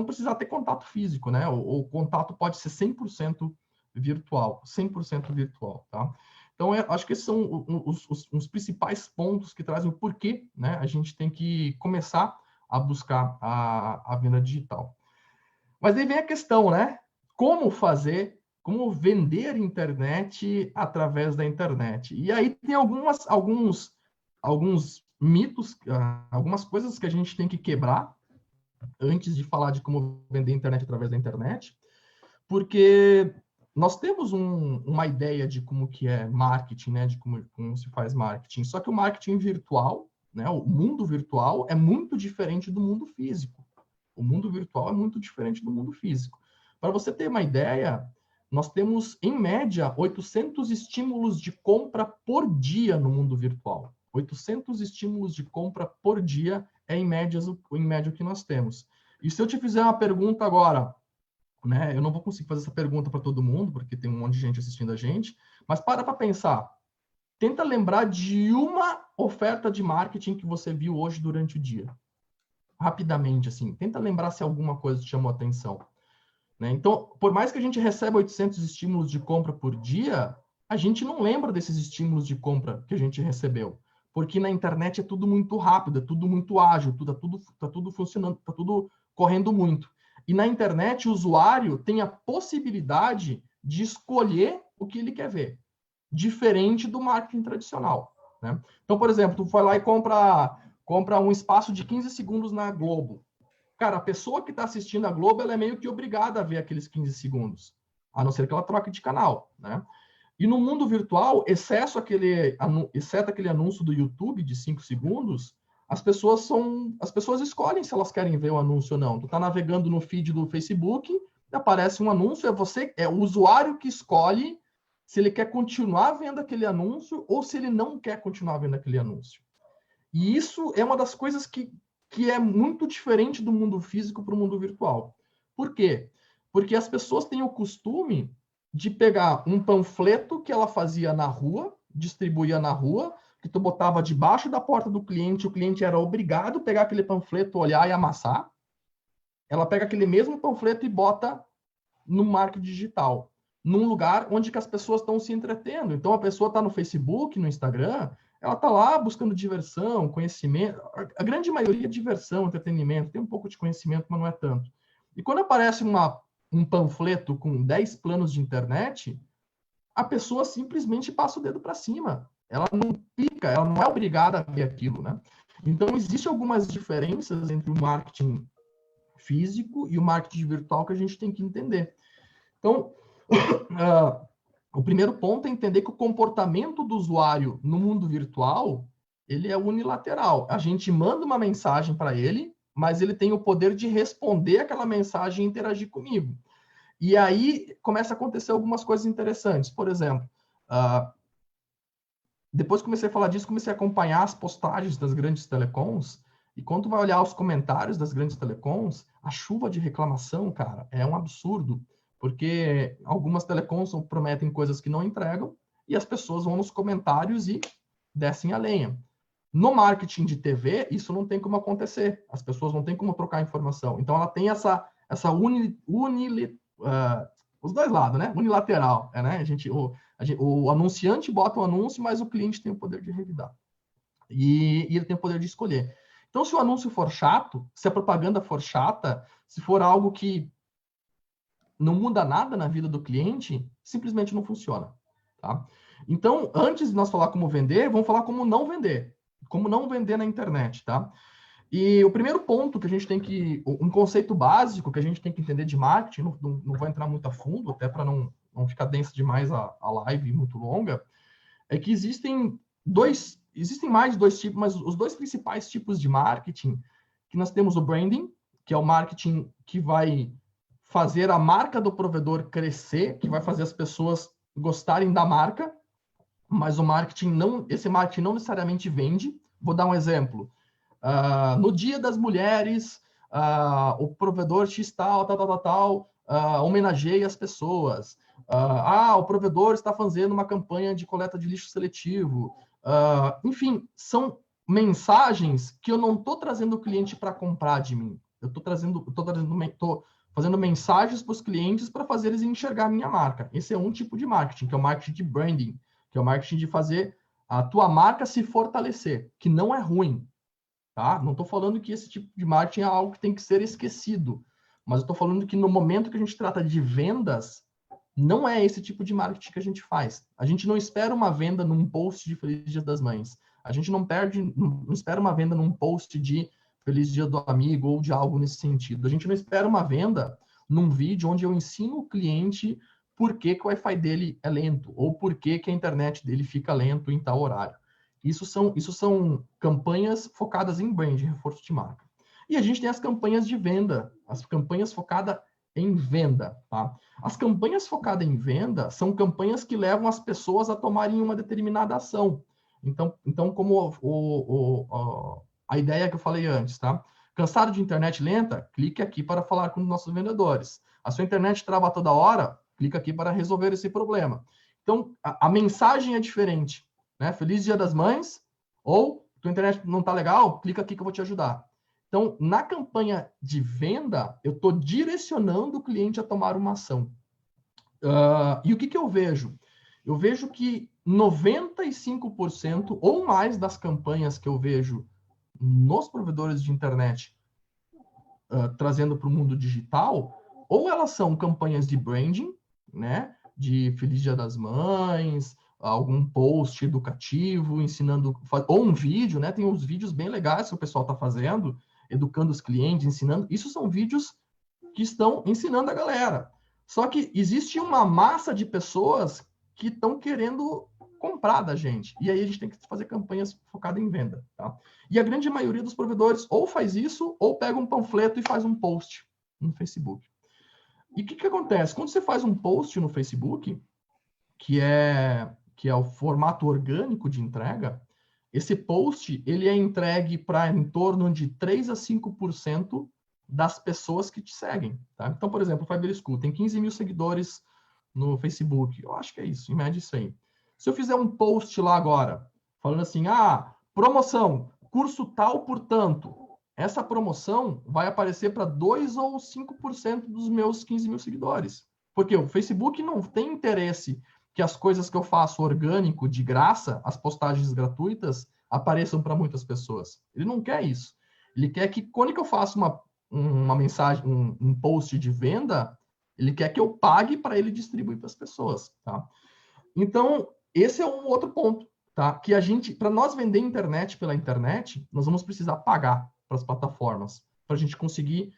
precisar ter contato físico, né? O contato pode ser 100% virtual, 100% virtual, tá? Então, acho que esses são os principais pontos que trazem o porquê, né? A gente tem que começar a buscar a venda digital. Mas aí vem a questão, né? Como vender internet através da internet? E aí tem alguns mitos, algumas coisas que a gente tem que quebrar antes de falar de como vender internet através da internet, porque nós temos uma ideia de como que é marketing, né, de como se faz marketing, só que o marketing virtual, né, o mundo virtual é muito diferente do mundo físico. O mundo virtual é muito diferente do mundo físico. Para você ter uma ideia, nós temos, em média, 800 estímulos de compra por dia no mundo virtual. 800 estímulos de compra por dia é, em média, o que nós temos. E se eu te fizer uma pergunta agora, né, eu não vou conseguir fazer essa pergunta para todo mundo, porque tem um monte de gente assistindo a gente, mas para pensar. Tenta lembrar de uma oferta de marketing que você viu hoje durante o dia. Rapidamente, assim. Tenta lembrar se alguma coisa te chamou a atenção. Né? Então, por mais que a gente receba 800 estímulos de compra por dia, a gente não lembra desses estímulos de compra que a gente recebeu. Porque na internet é tudo muito rápido, é tudo muito ágil, tá tudo funcionando, tá tudo correndo muito. E na internet, o usuário tem a possibilidade de escolher o que ele quer ver, diferente do marketing tradicional. Né? Então, por exemplo, tu vai lá e compra um espaço de 15 segundos na Globo. Cara, a pessoa que está assistindo a Globo, ela é meio que obrigada a ver aqueles 15 segundos, a não ser que ela troque de canal, né? E no mundo virtual, exceto aquele anúncio do YouTube de 5 segundos, as pessoas escolhem se elas querem ver o anúncio ou não. Tu está navegando no feed do Facebook, aparece um anúncio, é o usuário que escolhe se ele quer continuar vendo aquele anúncio ou se ele não quer continuar vendo aquele anúncio. E isso é uma das coisas que é muito diferente do mundo físico para o mundo virtual. Por quê? Porque as pessoas têm o costume de pegar um panfleto que ela fazia na rua, distribuía na rua, que tu botava debaixo da porta do cliente, o cliente era obrigado a pegar aquele panfleto, olhar e amassar. Ela pega aquele mesmo panfleto e bota no marketing digital, num lugar onde que as pessoas estão se entretendo. Então, a pessoa está no Facebook, no Instagram, ela está lá buscando diversão, conhecimento. A grande maioria é diversão, entretenimento. Tem um pouco de conhecimento, mas não é tanto. E quando aparece um panfleto com 10 planos de internet, a pessoa simplesmente passa o dedo para cima. Ela não pica, ela não é obrigada a ver aquilo, né? Então, existem algumas diferenças entre o marketing físico e o marketing virtual que a gente tem que entender. Então, o primeiro ponto é entender que o comportamento do usuário no mundo virtual, ele é unilateral. A gente manda uma mensagem para ele, mas ele tem o poder de responder aquela mensagem e interagir comigo. E aí começa a acontecer algumas coisas interessantes. Por exemplo, depois que comecei a falar disso, comecei a acompanhar as postagens das grandes telecoms, e quando tu vai olhar os comentários das grandes telecoms, a chuva de reclamação, cara, é um absurdo, porque algumas telecoms prometem coisas que não entregam, e as pessoas vão nos comentários e descem a lenha. No marketing de TV, isso não tem como acontecer. As pessoas não têm como trocar informação. Então, ela tem essa os dois lados, né? Unilateral, né? O anunciante bota o anúncio, mas o cliente tem o poder de revidar. E ele tem o poder de escolher. Então, se o anúncio for chato, se a propaganda for chata, se for algo que não muda nada na vida do cliente, simplesmente não funciona. Tá? Então, antes de nós falar como vender, vamos falar como não vender. Como não vender na internet, tá? E o primeiro ponto que a gente tem que... Um conceito básico que a gente tem que entender de marketing, não vou entrar muito a fundo, até para não ficar densa demais a live muito longa, é que existem mais de dois tipos, mas os dois principais tipos de marketing, que nós temos o branding, que é o marketing que vai fazer a marca do provedor crescer, que vai fazer as pessoas gostarem da marca, mas esse marketing não necessariamente vende. Vou dar um exemplo. No Dia das Mulheres, o provedor X tal, homenageia as pessoas. O provedor está fazendo uma campanha de coleta de lixo seletivo. Enfim, são mensagens que eu não estou trazendo o cliente para comprar de mim. Eu estou fazendo mensagens para os clientes para fazer eles enxergar a minha marca. Esse é um tipo de marketing, que é o marketing de branding, que é o marketing de fazer a tua marca se fortalecer, que não é ruim. Tá? Não estou falando que esse tipo de marketing é algo que tem que ser esquecido, mas eu estou falando que no momento que a gente trata de vendas, não é esse tipo de marketing que a gente faz. A gente não espera uma venda num post de Feliz Dia das Mães. A gente não espera uma venda num post de Feliz Dia do Amigo ou de algo nesse sentido. A gente não espera uma venda num vídeo onde eu ensino o cliente por que o Wi-Fi dele é lento ou por que a internet dele fica lento em tal horário. Isso são campanhas focadas em brand, reforço de marca. E a gente tem as campanhas de venda, as campanhas focadas em venda. Tá? As campanhas focadas em venda são campanhas que levam as pessoas a tomarem uma determinada ação. Então como a ideia que eu falei antes, tá? Cansado de internet lenta? Clique aqui para falar com os nossos vendedores. A sua internet trava toda hora? Clica aqui para resolver esse problema. Então, a mensagem é diferente. Né? Feliz Dia das Mães, ou tua internet não está legal, clica aqui que eu vou te ajudar. Então, na campanha de venda, eu estou direcionando o cliente a tomar uma ação. E o que eu vejo? Eu vejo que 95% ou mais das campanhas que eu vejo nos provedores de internet trazendo para o mundo digital, ou elas são campanhas de branding, né? De Feliz Dia das Mães, algum post educativo, ensinando, ou um vídeo, né? Tem uns vídeos bem legais que o pessoal está fazendo, educando os clientes, ensinando. Isso são vídeos que estão ensinando a galera. Só que existe uma massa de pessoas que estão querendo comprar da gente. E aí a gente tem que fazer campanhas focadas em venda. Tá? E a grande maioria dos provedores ou faz isso, ou pega um panfleto e faz um post no Facebook. E o que acontece? Quando você faz um post no Facebook, que é o formato orgânico de entrega, esse post ele é entregue para em torno de 3 a 5% das pessoas que te seguem. Tá? Então, por exemplo, o Fiber School tem 15 mil seguidores no Facebook. Eu acho que é isso, em média isso aí. Se eu fizer um post lá agora, falando assim, promoção, curso tal por tanto, essa promoção vai aparecer para 2 ou 5% dos meus 15 mil seguidores. Porque o Facebook não tem interesse que as coisas que eu faço orgânico, de graça, as postagens gratuitas, apareçam para muitas pessoas. Ele não quer isso. Ele quer que, quando que eu faço uma mensagem, um post de venda, ele quer que eu pague para ele distribuir para as pessoas. Tá? Então, esse é um outro ponto. Tá? Que para nós vender internet pela internet, nós vamos precisar pagar para as plataformas, para a gente conseguir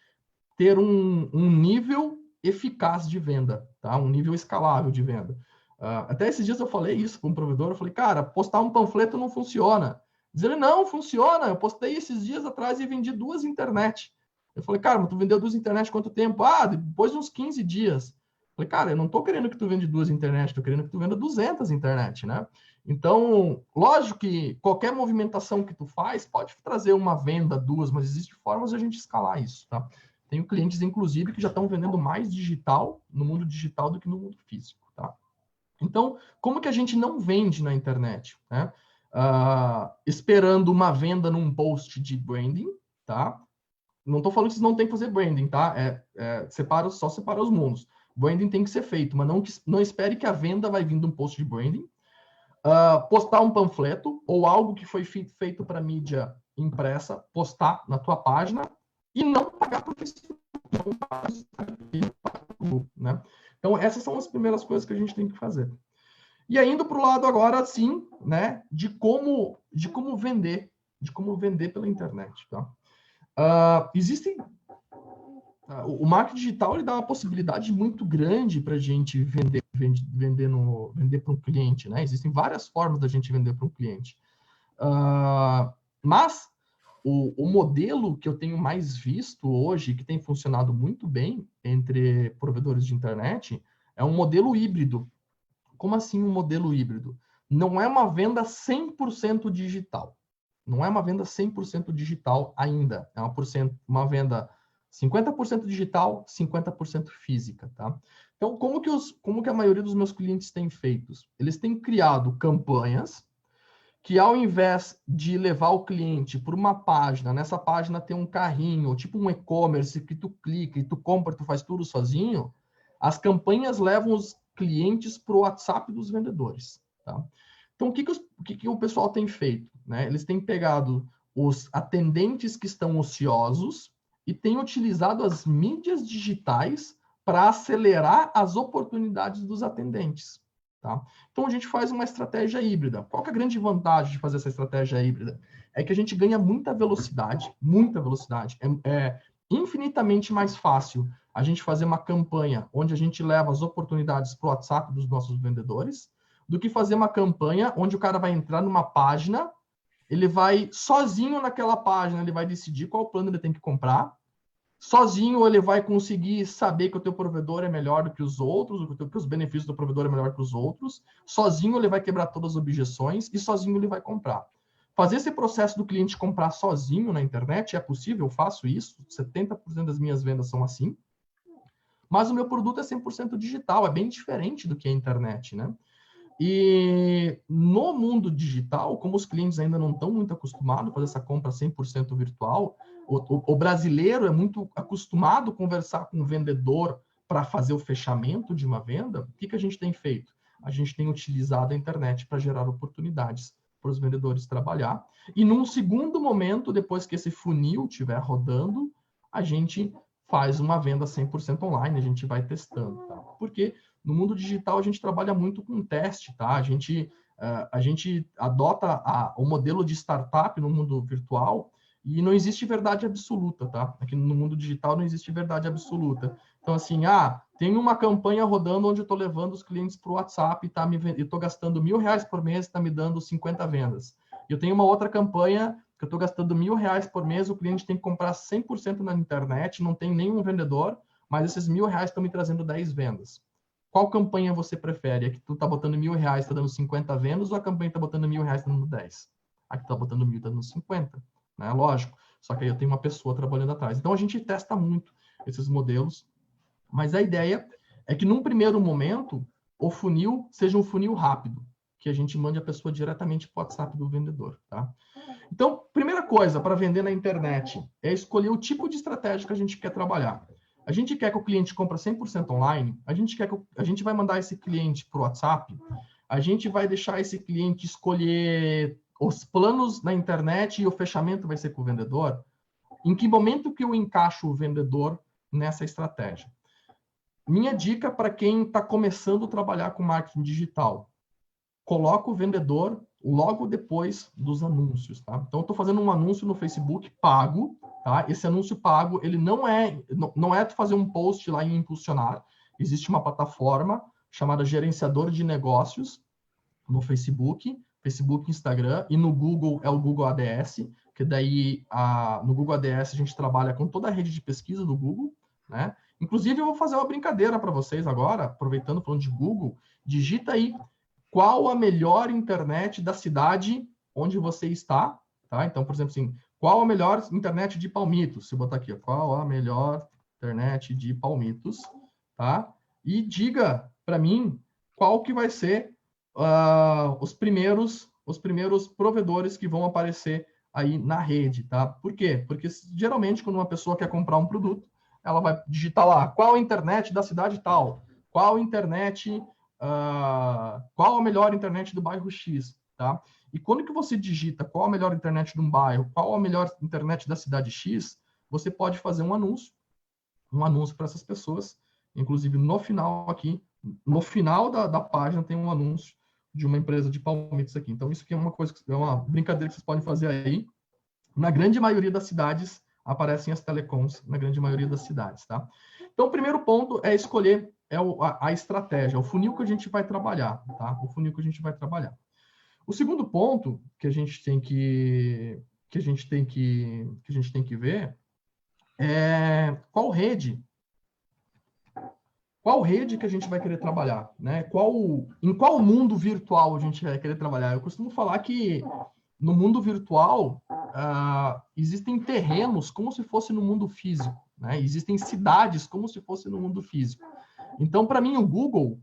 ter um nível eficaz de venda, tá? Um nível escalável de venda. Até esses dias eu falei isso com um provedor, eu falei, cara, postar um panfleto não funciona. Diz ele, não, funciona, eu postei esses dias atrás e vendi 2 internet. Eu falei, cara, mas tu vendeu 2 internet quanto tempo? Depois de uns 15 dias. Falei, cara, eu não estou querendo que tu venda 2 internet, estou querendo que tu venda 200 internet, né? Então, lógico que qualquer movimentação que tu faz pode trazer uma venda, 2, mas existem formas de a gente escalar isso, tá? Tenho clientes, inclusive, que já estão vendendo mais digital, no mundo digital, do que no mundo físico, tá? Então, como que a gente não vende na internet, né? Esperando uma venda num post de branding, tá? Não estou falando que vocês não têm que fazer branding, tá? Só separa os mundos. Branding tem que ser feito, mas não espere que a venda vai vir de um post de branding. Postar um panfleto ou algo que foi feito para mídia impressa, postar na tua página e não pagar por Facebook, não pagar né? Então, essas são as primeiras coisas que a gente tem que fazer. E indo para o lado agora, sim, né, de como vender pela internet, tá? O marketing digital ele dá uma possibilidade muito grande para a gente vender para um cliente, né? Existem várias formas da gente vender para um cliente. Mas o modelo que eu tenho mais visto hoje, que tem funcionado muito bem entre provedores de internet, é um modelo híbrido. Como assim um modelo híbrido? Não é uma venda 100% digital. Não é uma venda 100% digital ainda. É uma venda 50% digital, 50% física, tá? Então, como que a maioria dos meus clientes tem feito? Eles têm criado campanhas que, ao invés de levar o cliente por uma página, nessa página tem um carrinho, tipo um e-commerce que tu clica e tu compra, tu faz tudo sozinho, as campanhas levam os clientes para o WhatsApp dos vendedores, tá? Então, o que o pessoal tem feito, né? Eles têm pegado os atendentes que estão ociosos e têm utilizado as mídias digitais para acelerar as oportunidades dos atendentes, tá? Então, a gente faz uma estratégia híbrida. Qual que é a grande vantagem de fazer essa estratégia híbrida? É que a gente ganha muita velocidade. É infinitamente mais fácil a gente fazer uma campanha onde a gente leva as oportunidades para o WhatsApp dos nossos vendedores, do que fazer uma campanha onde o cara vai entrar numa página, ele vai sozinho naquela página, ele vai decidir qual plano ele tem que comprar, sozinho ele vai conseguir saber que o teu provedor é melhor do que os outros, que os benefícios do provedor é melhor que os outros, sozinho ele vai quebrar todas as objeções e sozinho ele vai comprar. Fazer esse processo do cliente comprar sozinho na internet é possível, eu faço isso, 70% das minhas vendas são assim, mas o meu produto é 100% digital, é bem diferente do que a internet, né? E no mundo digital, como os clientes ainda não estão muito acostumados a fazer essa compra 100% virtual, o brasileiro é muito acostumado a conversar com o vendedor para fazer o fechamento de uma venda. O que a gente tem feito? A gente tem utilizado a internet para gerar oportunidades para os vendedores trabalhar. E num segundo momento, depois que esse funil estiver rodando, a gente faz uma venda 100% online, a gente vai testando, tá? Porque no mundo digital a gente trabalha muito com teste, tá? A gente adota o modelo de startup no mundo virtual e não existe verdade absoluta, tá? Aqui no mundo digital não existe verdade absoluta. Então, assim, tem uma campanha rodando onde eu estou levando os clientes para o WhatsApp e estou gastando R$1.000 por mês, está me dando 50 vendas. Eu tenho uma outra campanha que eu estou gastando R$1.000 por mês, o cliente tem que comprar 100% na internet, não tem nenhum vendedor, mas esses R$1.000 estão me trazendo 10 vendas. Qual campanha você prefere? A que tu tá botando R$1.000, está dando 50 vendas, ou a campanha que tá botando R$1.000, está dando 10? A que tá botando 1.000, está dando 50, né? Lógico. Só que aí eu tenho uma pessoa trabalhando atrás. Então a gente testa muito esses modelos, mas a ideia é que num primeiro momento o funil seja um funil rápido, que a gente mande a pessoa diretamente para o WhatsApp do vendedor, tá? Então, primeira coisa para vender na internet é escolher o tipo de estratégia que a gente quer trabalhar. A gente quer que o cliente compre 100% online, a gente vai mandar esse cliente para o WhatsApp, a gente vai deixar esse cliente escolher os planos na internet e o fechamento vai ser com o vendedor. Em que momento que eu encaixo o vendedor nessa estratégia? Minha dica para quem está começando a trabalhar com marketing digital: coloca o vendedor logo depois dos anúncios, tá? Então, eu estou fazendo um anúncio no Facebook pago, tá? Esse anúncio pago, ele não é tu fazer um post lá em impulsionar. Existe uma plataforma chamada Gerenciador de Negócios no Facebook, Instagram, e no Google é o Google ADS, que daí no Google ADS a gente trabalha com toda a rede de pesquisa do Google, né? Inclusive, eu vou fazer uma brincadeira para vocês agora, aproveitando falando de Google, digita aí qual a melhor internet da cidade onde você está, tá? Então, por exemplo, assim, qual a melhor internet de Palmitos? Se eu botar aqui, qual a melhor internet de Palmitos, tá? E diga para mim qual que vai ser os primeiros provedores que vão aparecer aí na rede, tá? Por quê? Porque geralmente quando uma pessoa quer comprar um produto, ela vai digitar lá, qual a internet da cidade tal, qual internet, qual a melhor internet do bairro X, tá? E quando que você digita qual a melhor internet de um bairro, qual a melhor internet da cidade X, você pode fazer um anúncio para essas pessoas. Inclusive, no final aqui, no final da página, tem um anúncio de uma empresa de Palmitos aqui. Então, isso aqui é uma coisa, é uma brincadeira que vocês podem fazer aí. Na grande maioria das cidades, aparecem as telecoms, na grande maioria das cidades, tá? Então, o primeiro ponto é escolher a estratégia, o funil que a gente vai trabalhar, tá? O funil que a gente vai trabalhar. O segundo ponto que a gente tem que ver é qual rede que a gente vai querer trabalhar, né? Em qual mundo virtual a gente vai querer trabalhar? Eu costumo falar que no mundo virtual existem terrenos como se fosse no mundo físico, né? Existem cidades como se fosse no mundo físico. Então, para mim, o Google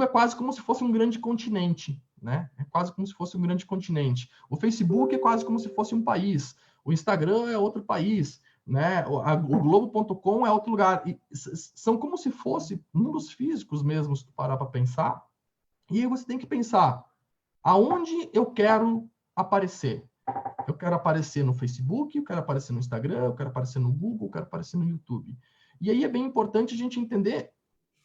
é quase como se fosse um grande continente, né? É quase como se fosse um grande continente. O Facebook é quase como se fosse um país. O Instagram é outro país, né? O Globo.com é outro lugar. E são como se fossem mundos físicos mesmo, se tu parar para pensar. E aí você tem que pensar, aonde eu quero aparecer? Eu quero aparecer no Facebook, eu quero aparecer no Instagram, eu quero aparecer no Google, eu quero aparecer no YouTube. E aí é bem importante a gente entender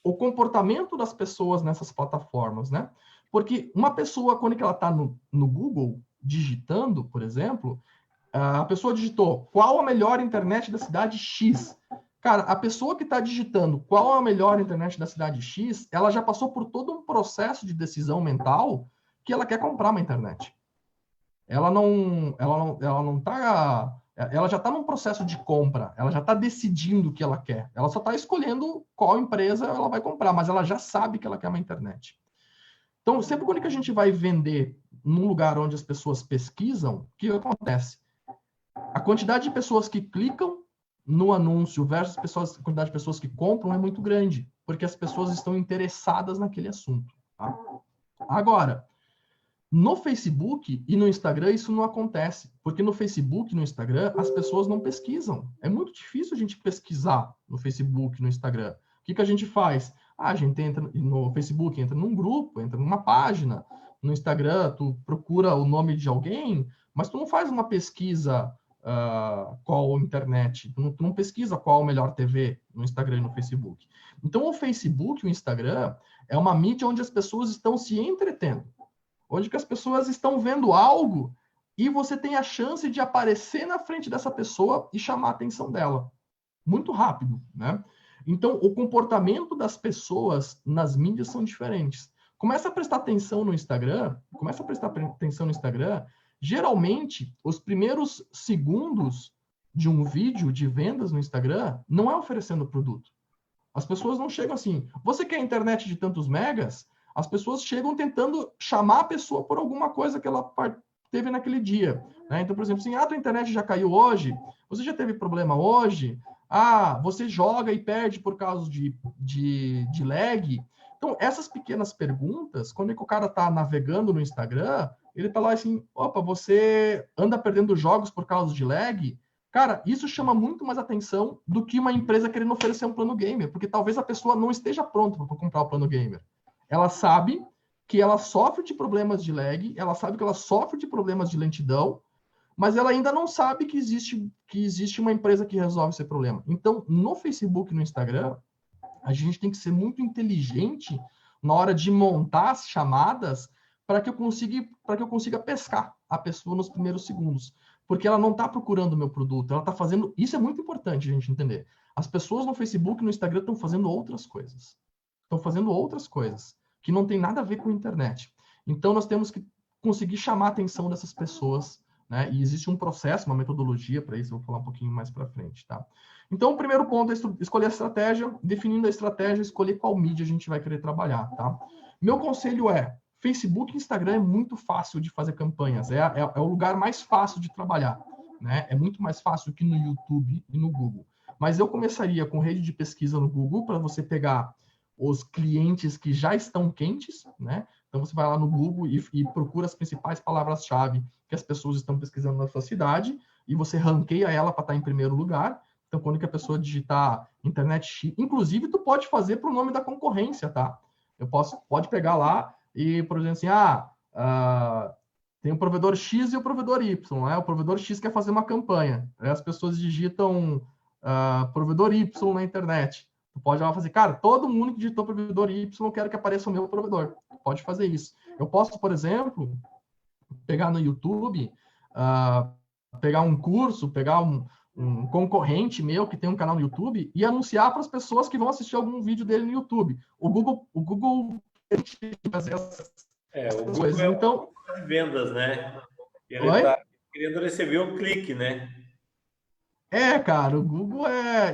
o comportamento das pessoas nessas plataformas, né? Porque uma pessoa, quando ela está no Google digitando, por exemplo, a pessoa digitou qual a melhor internet da cidade X. Cara, a pessoa que está digitando qual a melhor internet da cidade X, ela já passou por todo um processo de decisão mental que ela quer comprar uma internet. Ela já está num processo de compra, ela já está decidindo o que ela quer. Ela só está escolhendo qual empresa ela vai comprar, mas ela já sabe que ela quer uma internet. Então, sempre quando que a gente vai vender num lugar onde as pessoas pesquisam, o que acontece? A quantidade de pessoas que clicam no anúncio versus a quantidade de pessoas que compram é muito grande, porque as pessoas estão interessadas naquele assunto. Tá? Agora, no Facebook e no Instagram isso não acontece, porque no Facebook e no Instagram as pessoas não pesquisam. É muito difícil a gente pesquisar no Facebook e no Instagram. O que a gente faz? A gente entra no Facebook, entra num grupo, entra numa página. No Instagram, tu procura o nome de alguém, mas tu não faz uma pesquisa qual internet, tu não pesquisa qual a melhor TV no Instagram e no Facebook. Então, o Facebook e o Instagram é uma mídia onde as pessoas estão se entretendo, onde que as pessoas estão vendo algo e você tem a chance de aparecer na frente dessa pessoa e chamar a atenção dela. Muito rápido, né? Então, o comportamento das pessoas nas mídias são diferentes. Começa a prestar atenção no Instagram, geralmente, os primeiros segundos de um vídeo de vendas no Instagram não é oferecendo produto. As pessoas não chegam assim, você quer internet de tantos megas? As pessoas chegam tentando chamar a pessoa por alguma coisa que ela teve naquele dia. Né? Então, por exemplo, assim, tua internet já caiu hoje? Você já teve problema hoje? Você joga e perde por causa de lag? Então, essas pequenas perguntas, quando é que o cara está navegando no Instagram, ele está lá assim, opa, você anda perdendo jogos por causa de lag? Cara, isso chama muito mais atenção do que uma empresa querendo oferecer um plano gamer, porque talvez a pessoa não esteja pronta para comprar o plano gamer. Ela sabe que ela sofre de problemas de lag, ela sabe que ela sofre de problemas de lentidão, mas ela ainda não sabe que existe uma empresa que resolve esse problema. Então, no Facebook e no Instagram, a gente tem que ser muito inteligente na hora de montar as chamadas para que eu consiga pescar a pessoa nos primeiros segundos. Porque ela não está procurando o meu produto, ela está fazendo... Isso é muito importante a gente entender. As pessoas no Facebook e no Instagram estão fazendo outras coisas. Que não tem nada a ver com a internet. Então, nós temos que conseguir chamar a atenção dessas pessoas né? E existe um processo, uma metodologia para isso, eu vou falar um pouquinho mais para frente, tá? Então, o primeiro ponto é escolher a estratégia, definindo a estratégia, escolher qual mídia a gente vai querer trabalhar, tá? Meu conselho é, Facebook e Instagram é muito fácil de fazer campanhas, é o lugar mais fácil de trabalhar, né? É muito mais fácil que no YouTube e no Google. Mas eu começaria com rede de pesquisa no Google para você pegar os clientes que já estão quentes, né? Então você vai lá no Google e procura as principais palavras-chave que as pessoas estão pesquisando na sua cidade e você ranqueia ela para estar em primeiro lugar. Então quando que a pessoa digitar internet, inclusive tu pode fazer para o nome da concorrência, tá? Pode pegar lá e, por exemplo, assim, tem o provedor X e o provedor Y, né? O provedor X quer fazer uma campanha, aí as pessoas digitam provedor Y na internet. Tu pode lá fazer, cara, todo mundo que digitou provedor Y, eu quero que apareça o meu provedor. Pode fazer isso. Eu posso, por exemplo, pegar no YouTube, pegar um curso, pegar um concorrente meu que tem um canal no YouTube e anunciar para as pessoas que vão assistir algum vídeo dele no YouTube. O Google fazer essas coisas. Então, vendas, né? Ele tá querendo receber o clique, né? Cara, o Google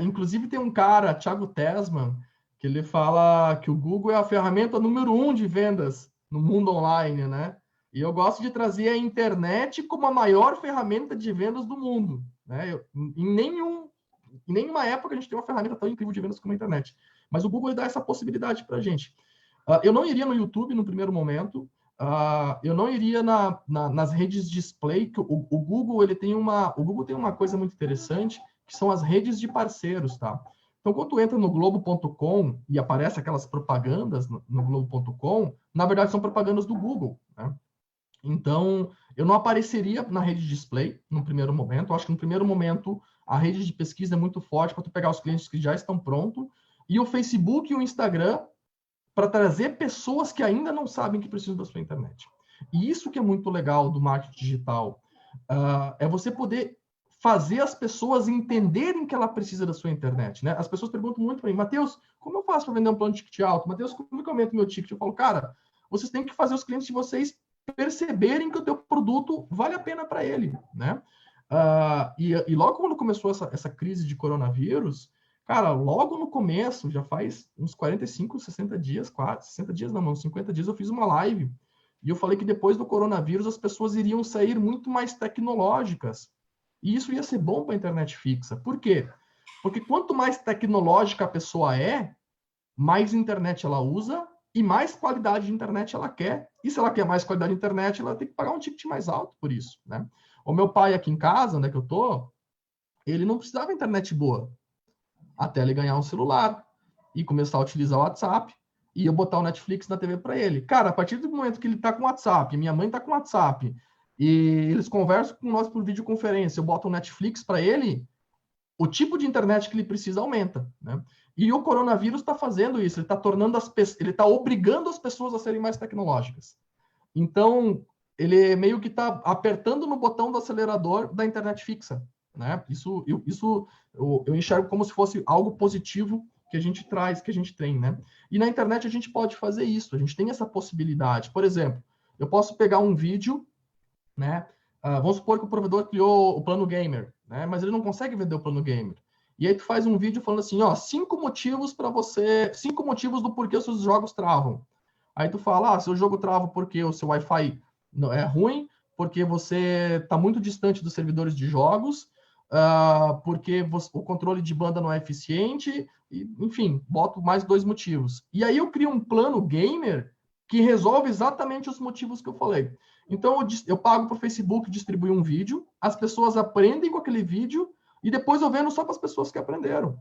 Inclusive tem um cara, Thiago Tesman, que ele fala que o Google é a ferramenta número 1 de vendas no mundo online, né? E eu gosto de trazer a internet como a maior ferramenta de vendas do mundo, né? Em nenhuma época a gente tem uma ferramenta tão incrível de vendas como a internet. Mas o Google dá essa possibilidade para a gente. Eu não iria no YouTube no primeiro momento. Eu não iria nas redes de display, que o Google tem uma coisa muito interessante, que são as redes de parceiros, tá? Então, quando tu entra no Globo.com e aparece aquelas propagandas no Globo.com, na verdade são propagandas do Google, né? Então, eu não apareceria na rede de display no primeiro momento. Eu acho que no primeiro momento a rede de pesquisa é muito forte para tu pegar os clientes que já estão prontos. E o Facebook e o Instagram para trazer pessoas que ainda não sabem que precisam da sua internet. E isso que é muito legal do marketing digital, é você poder fazer as pessoas entenderem que ela precisa da sua internet, né? As pessoas perguntam muito para mim, Matheus, como eu faço para vender um plano de ticket alto? Matheus, como que eu aumento meu ticket? Eu falo, cara, vocês têm que fazer os clientes de vocês perceberem que o teu produto vale a pena para ele, né? E logo quando começou essa crise de coronavírus, cara, logo no começo, já faz uns 45, 60 dias, quase, 60 dias não, uns 50 dias, eu fiz uma live. E eu falei que depois do coronavírus as pessoas iriam sair muito mais tecnológicas. E isso ia ser bom para a internet fixa. Por quê? Porque quanto mais tecnológica a pessoa mais internet ela usa e mais qualidade de internet ela quer. E se ela quer mais qualidade de internet, ela tem que pagar um ticket mais alto por isso, né? O meu pai aqui em casa, onde é que eu tô, ele não precisava de internet boa até ele ganhar um celular e começar a utilizar o WhatsApp e eu botar o Netflix na TV para ele. Cara, a partir do momento que ele tá com o WhatsApp, minha mãe tá com o WhatsApp e eles conversam com nós por videoconferência, eu boto o Netflix para ele, o tipo de internet que ele precisa aumenta, né? E o coronavírus está fazendo isso, ele está obrigando as pessoas a serem mais tecnológicas. Então, ele meio que está apertando no botão do acelerador da internet fixa, né? Isso eu enxergo como se fosse algo positivo que a gente traz, que a gente tem, né? E na internet a gente pode fazer isso, a gente tem essa possibilidade. Por exemplo, eu posso pegar um vídeo, né? Vamos supor que o provedor criou o plano gamer, né? Mas ele não consegue vender o plano gamer. E aí tu faz um vídeo falando assim, 5 motivos do porquê os seus jogos travam. Aí tu fala, seu jogo trava porque o seu Wi-Fi é ruim, porque você está muito distante dos servidores de jogos, porque o controle de banda não é eficiente, enfim, boto mais 2 motivos. E aí eu crio um plano gamer que resolve exatamente os motivos que eu falei. Então eu pago para o Facebook distribuir um vídeo, as pessoas aprendem com aquele vídeo e depois eu vendo só para as pessoas que aprenderam.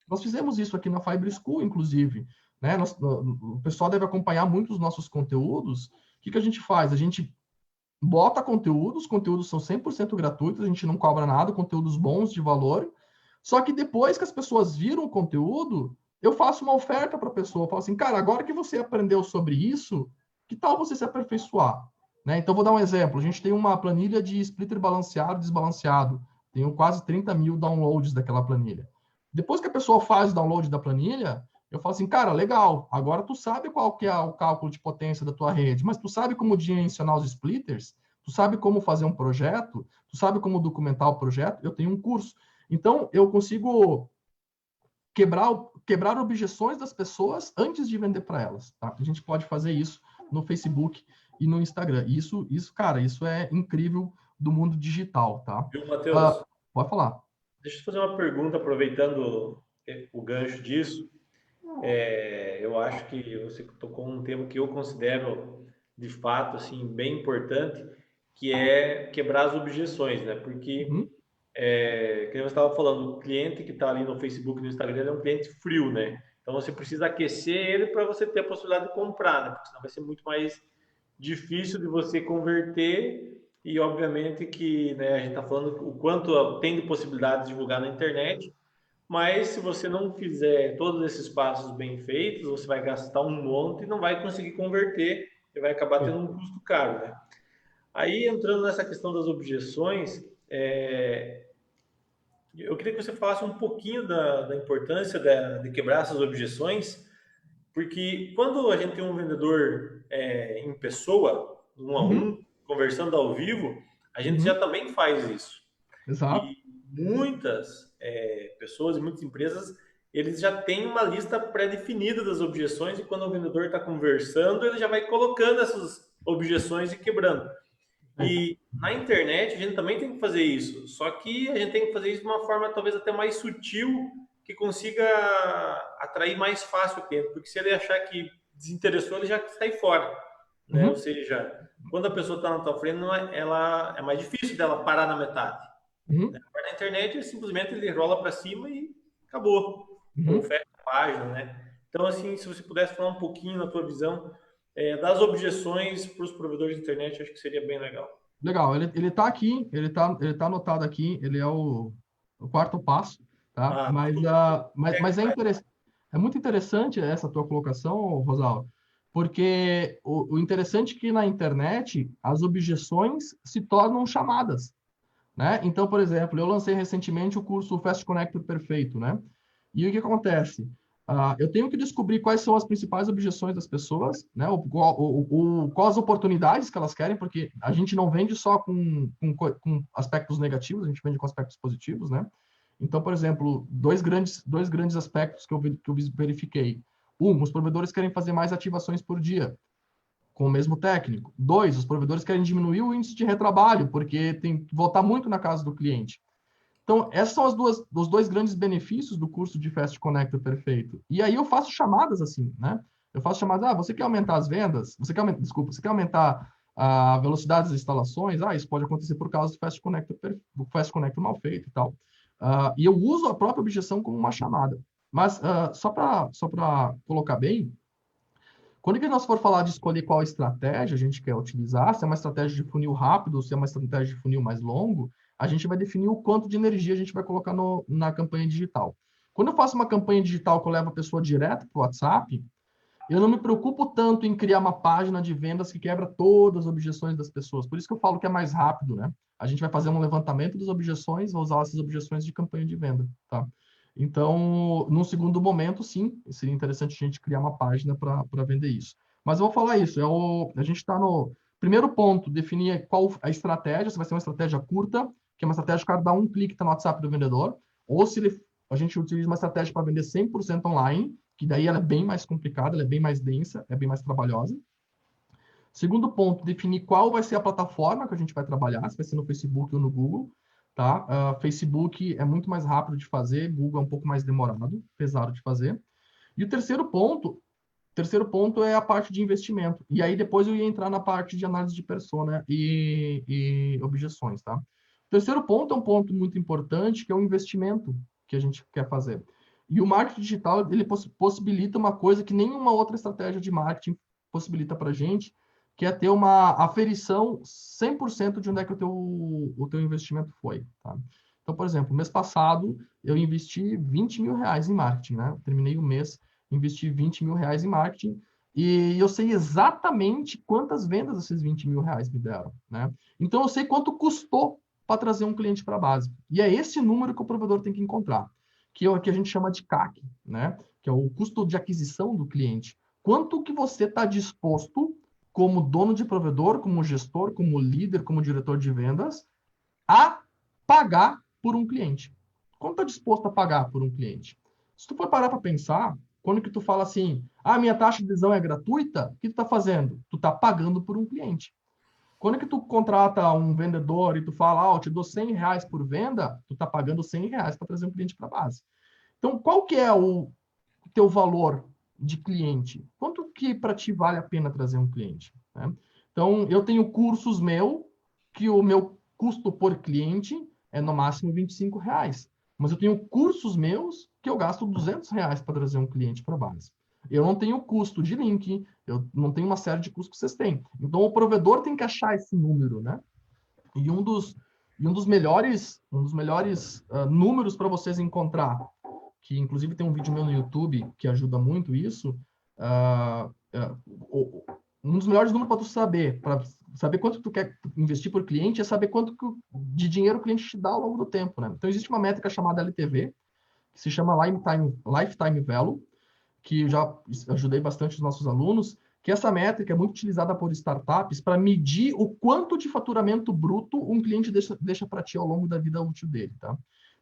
Nós fizemos isso aqui na Fiber School, inclusive, né? O pessoal deve acompanhar muito os nossos conteúdos. O que a gente faz? A gente bota os conteúdos são 100% gratuitos, a gente não cobra nada, conteúdos bons, de valor. Só que depois que as pessoas viram o conteúdo, eu faço uma oferta para a pessoa. Eu falo assim, cara, agora que você aprendeu sobre isso, que tal você se aperfeiçoar? Né? Então, vou dar um exemplo. A gente tem uma planilha de splitter balanceado e desbalanceado. Tenho quase 30 mil downloads daquela planilha. Depois que a pessoa faz o download da planilha, eu falo assim, cara, legal, agora tu sabe qual que é o cálculo de potência da tua rede, mas tu sabe como dimensionar os splitters? Tu sabe como fazer um projeto? Tu sabe como documentar o projeto? Eu tenho um curso. Então, eu consigo quebrar objeções das pessoas antes de vender para elas. Tá? A gente pode fazer isso no Facebook e no Instagram. Cara, isso é incrível do mundo digital, tá? Viu, Matheus? Pode falar. Deixa eu fazer uma pergunta, aproveitando o gancho disso. Eu acho que você tocou um tema que eu considero, de fato, assim, bem importante, que é quebrar as objeções, né? Porque, como você estava falando, o cliente que está ali no Facebook, no Instagram, ele é um cliente frio, né? Então, você precisa aquecer ele para você ter a possibilidade de comprar, né? Porque senão vai ser muito mais difícil de você converter e, obviamente, que, né, a gente está falando o quanto tem de possibilidade de divulgar na internet, mas se você não fizer todos esses passos bem feitos, você vai gastar um monte e não vai conseguir converter e vai acabar tendo um custo caro, né? Aí, entrando nessa questão das objeções, eu queria que você falasse um pouquinho da importância de quebrar essas objeções, porque quando a gente tem um vendedor em pessoa, um a um, conversando ao vivo, a gente já também faz isso. Exato. E muitas pessoas e muitas empresas, eles já têm uma lista pré-definida das objeções e quando o vendedor está conversando, ele já vai colocando essas objeções e quebrando. E na internet a gente também tem que fazer isso, só que a gente tem que fazer isso de uma forma talvez até mais sutil, que consiga atrair mais fácil o cliente, porque se ele achar que desinteressou, ele já sai fora, né? Ou seja, quando a pessoa está na tua frente, ela é mais difícil dela parar na metade. Né? Na internet, simplesmente ele rola para cima e acabou, ou fecha a página, né? Então, assim, se você pudesse falar um pouquinho na tua visão das objeções para os provedores de internet, acho que seria bem legal. Legal, ele tá aqui, ele tá anotado aqui, ele é o quarto passo, tá? Mas é muito interessante essa tua colocação, Rosaldo, porque o interessante é que na internet as objeções se tornam chamadas, né? Então, por exemplo, eu lancei recentemente o curso Fast Connector Perfeito, né? E o que acontece? Eu tenho que descobrir quais são as principais objeções das pessoas, né? Quais as oportunidades que elas querem, porque a gente não vende só com aspectos negativos, a gente vende com aspectos positivos, né? Então, por exemplo, dois grandes aspectos que eu verifiquei. Os provedores querem fazer mais ativações por dia com o mesmo técnico. 2, os provedores querem diminuir o índice de retrabalho, porque tem que voltar muito na casa do cliente. Então, esses são os dois grandes benefícios do curso de Fast Connector Perfeito. E aí eu faço chamadas assim, né? Eu faço chamadas, você quer aumentar as vendas? Você quer aumentar a velocidade das instalações? Isso pode acontecer por causa do Fast Connector mal feito e tal. E eu uso a própria objeção como uma chamada. Mas, só para colocar bem, quando que nós for falar de escolher qual estratégia a gente quer utilizar, se é uma estratégia de funil rápido, se é uma estratégia de funil mais longo, a gente vai definir o quanto de energia a gente vai colocar na campanha digital. Quando eu faço uma campanha digital que eu levo a pessoa direto para o WhatsApp, eu não me preocupo tanto em criar uma página de vendas que quebra todas as objeções das pessoas. Por isso que eu falo que é mais rápido, né? A gente vai fazer um levantamento das objeções, vou usar essas objeções de campanha de venda, tá? Então, num segundo momento, sim, seria interessante a gente criar uma página para vender isso. Mas eu vou falar isso, a gente está no primeiro ponto, definir qual a estratégia, se vai ser uma estratégia curta, que é uma estratégia que o cara dá um clique tá no WhatsApp do vendedor, ou se a gente utiliza uma estratégia para vender 100% online, que daí ela é bem mais complicada, ela é bem mais densa, é bem mais trabalhosa. Segundo ponto, definir qual vai ser a plataforma que a gente vai trabalhar, se vai ser no Facebook ou no Google. Tá? Facebook é muito mais rápido de fazer, Google é um pouco mais demorado, pesado de fazer. E o terceiro ponto é a parte de investimento. E aí depois eu ia entrar na parte de análise de persona e objeções, tá? O terceiro ponto é um ponto muito importante, que é o investimento que a gente quer fazer. E o marketing digital, ele possibilita uma coisa que nenhuma outra estratégia de marketing possibilita para a gente, que é ter uma aferição 100% de onde é que o teu investimento foi. Tá? Então, por exemplo, mês passado, eu investi 20 mil reais em marketing. Né? Eu terminei o mês, investi 20 mil reais em marketing, e eu sei exatamente quantas vendas esses 20 mil reais me deram. Né? Então, eu sei quanto custou para trazer um cliente para a base. E é esse número que o provedor tem que encontrar, que é o que a gente chama de CAC, né? Que é o custo de aquisição do cliente. Quanto que você está disposto como dono de provedor, como gestor, como líder, como diretor de vendas, a pagar por um cliente. Quanto está disposto a pagar por um cliente? Se tu for parar para pensar, quando que tu fala assim, minha taxa de adesão é gratuita, o que tu está fazendo? Tu está pagando por um cliente. Quando que tu contrata um vendedor e tu fala, eu te dou R$100 por venda, tu está pagando R$100 para trazer um cliente para a base. Então, qual que é o teu valor de cliente? Quanto que para ti vale a pena trazer um cliente? Né? Então, eu tenho cursos que o meu custo por cliente é no máximo R$25. Mas eu tenho cursos meus que eu gasto R$200 para trazer um cliente para a base. Eu não tenho custo de link, eu não tenho uma série de custos que vocês têm. Então, o provedor tem que achar esse número, né? E um dos melhores números para vocês encontrar, que inclusive tem um vídeo meu no YouTube que ajuda muito isso, um dos melhores números para tu para saber quanto tu quer investir por cliente, é saber quanto de dinheiro o cliente te dá ao longo do tempo, né? Então, existe uma métrica chamada LTV, que se chama Lifetime Value, que eu já ajudei bastante os nossos alunos, que essa métrica é muito utilizada por startups para medir o quanto de faturamento bruto um cliente deixa para ti ao longo da vida útil dele, tá?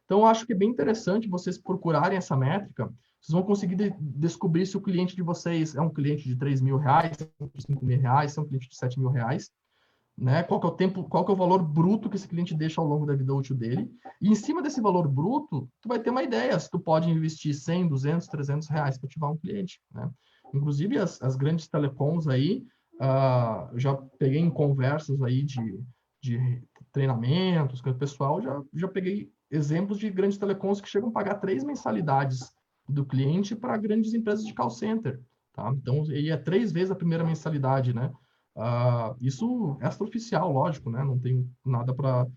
Então, eu acho que é bem interessante vocês procurarem essa métrica. Vocês vão conseguir descobrir se o cliente de vocês é um cliente de R$3.000, de R$5.000, se é um cliente de R$7.000, né? Qual que é o tempo, qual que é o valor bruto que esse cliente deixa ao longo da vida útil dele. E em cima desse valor bruto, tu vai ter uma ideia se tu pode investir 100, 200, R$300 para ativar um cliente, né? Inclusive, as grandes telecoms aí, já peguei em conversas aí de treinamentos com o pessoal, já peguei exemplos de grandes telecoms que chegam a pagar 3 mensalidades do cliente para grandes empresas de call center, tá? Então, aí é 3 vezes a primeira mensalidade, né? Isso é extraoficial, lógico, né? Não tem nada para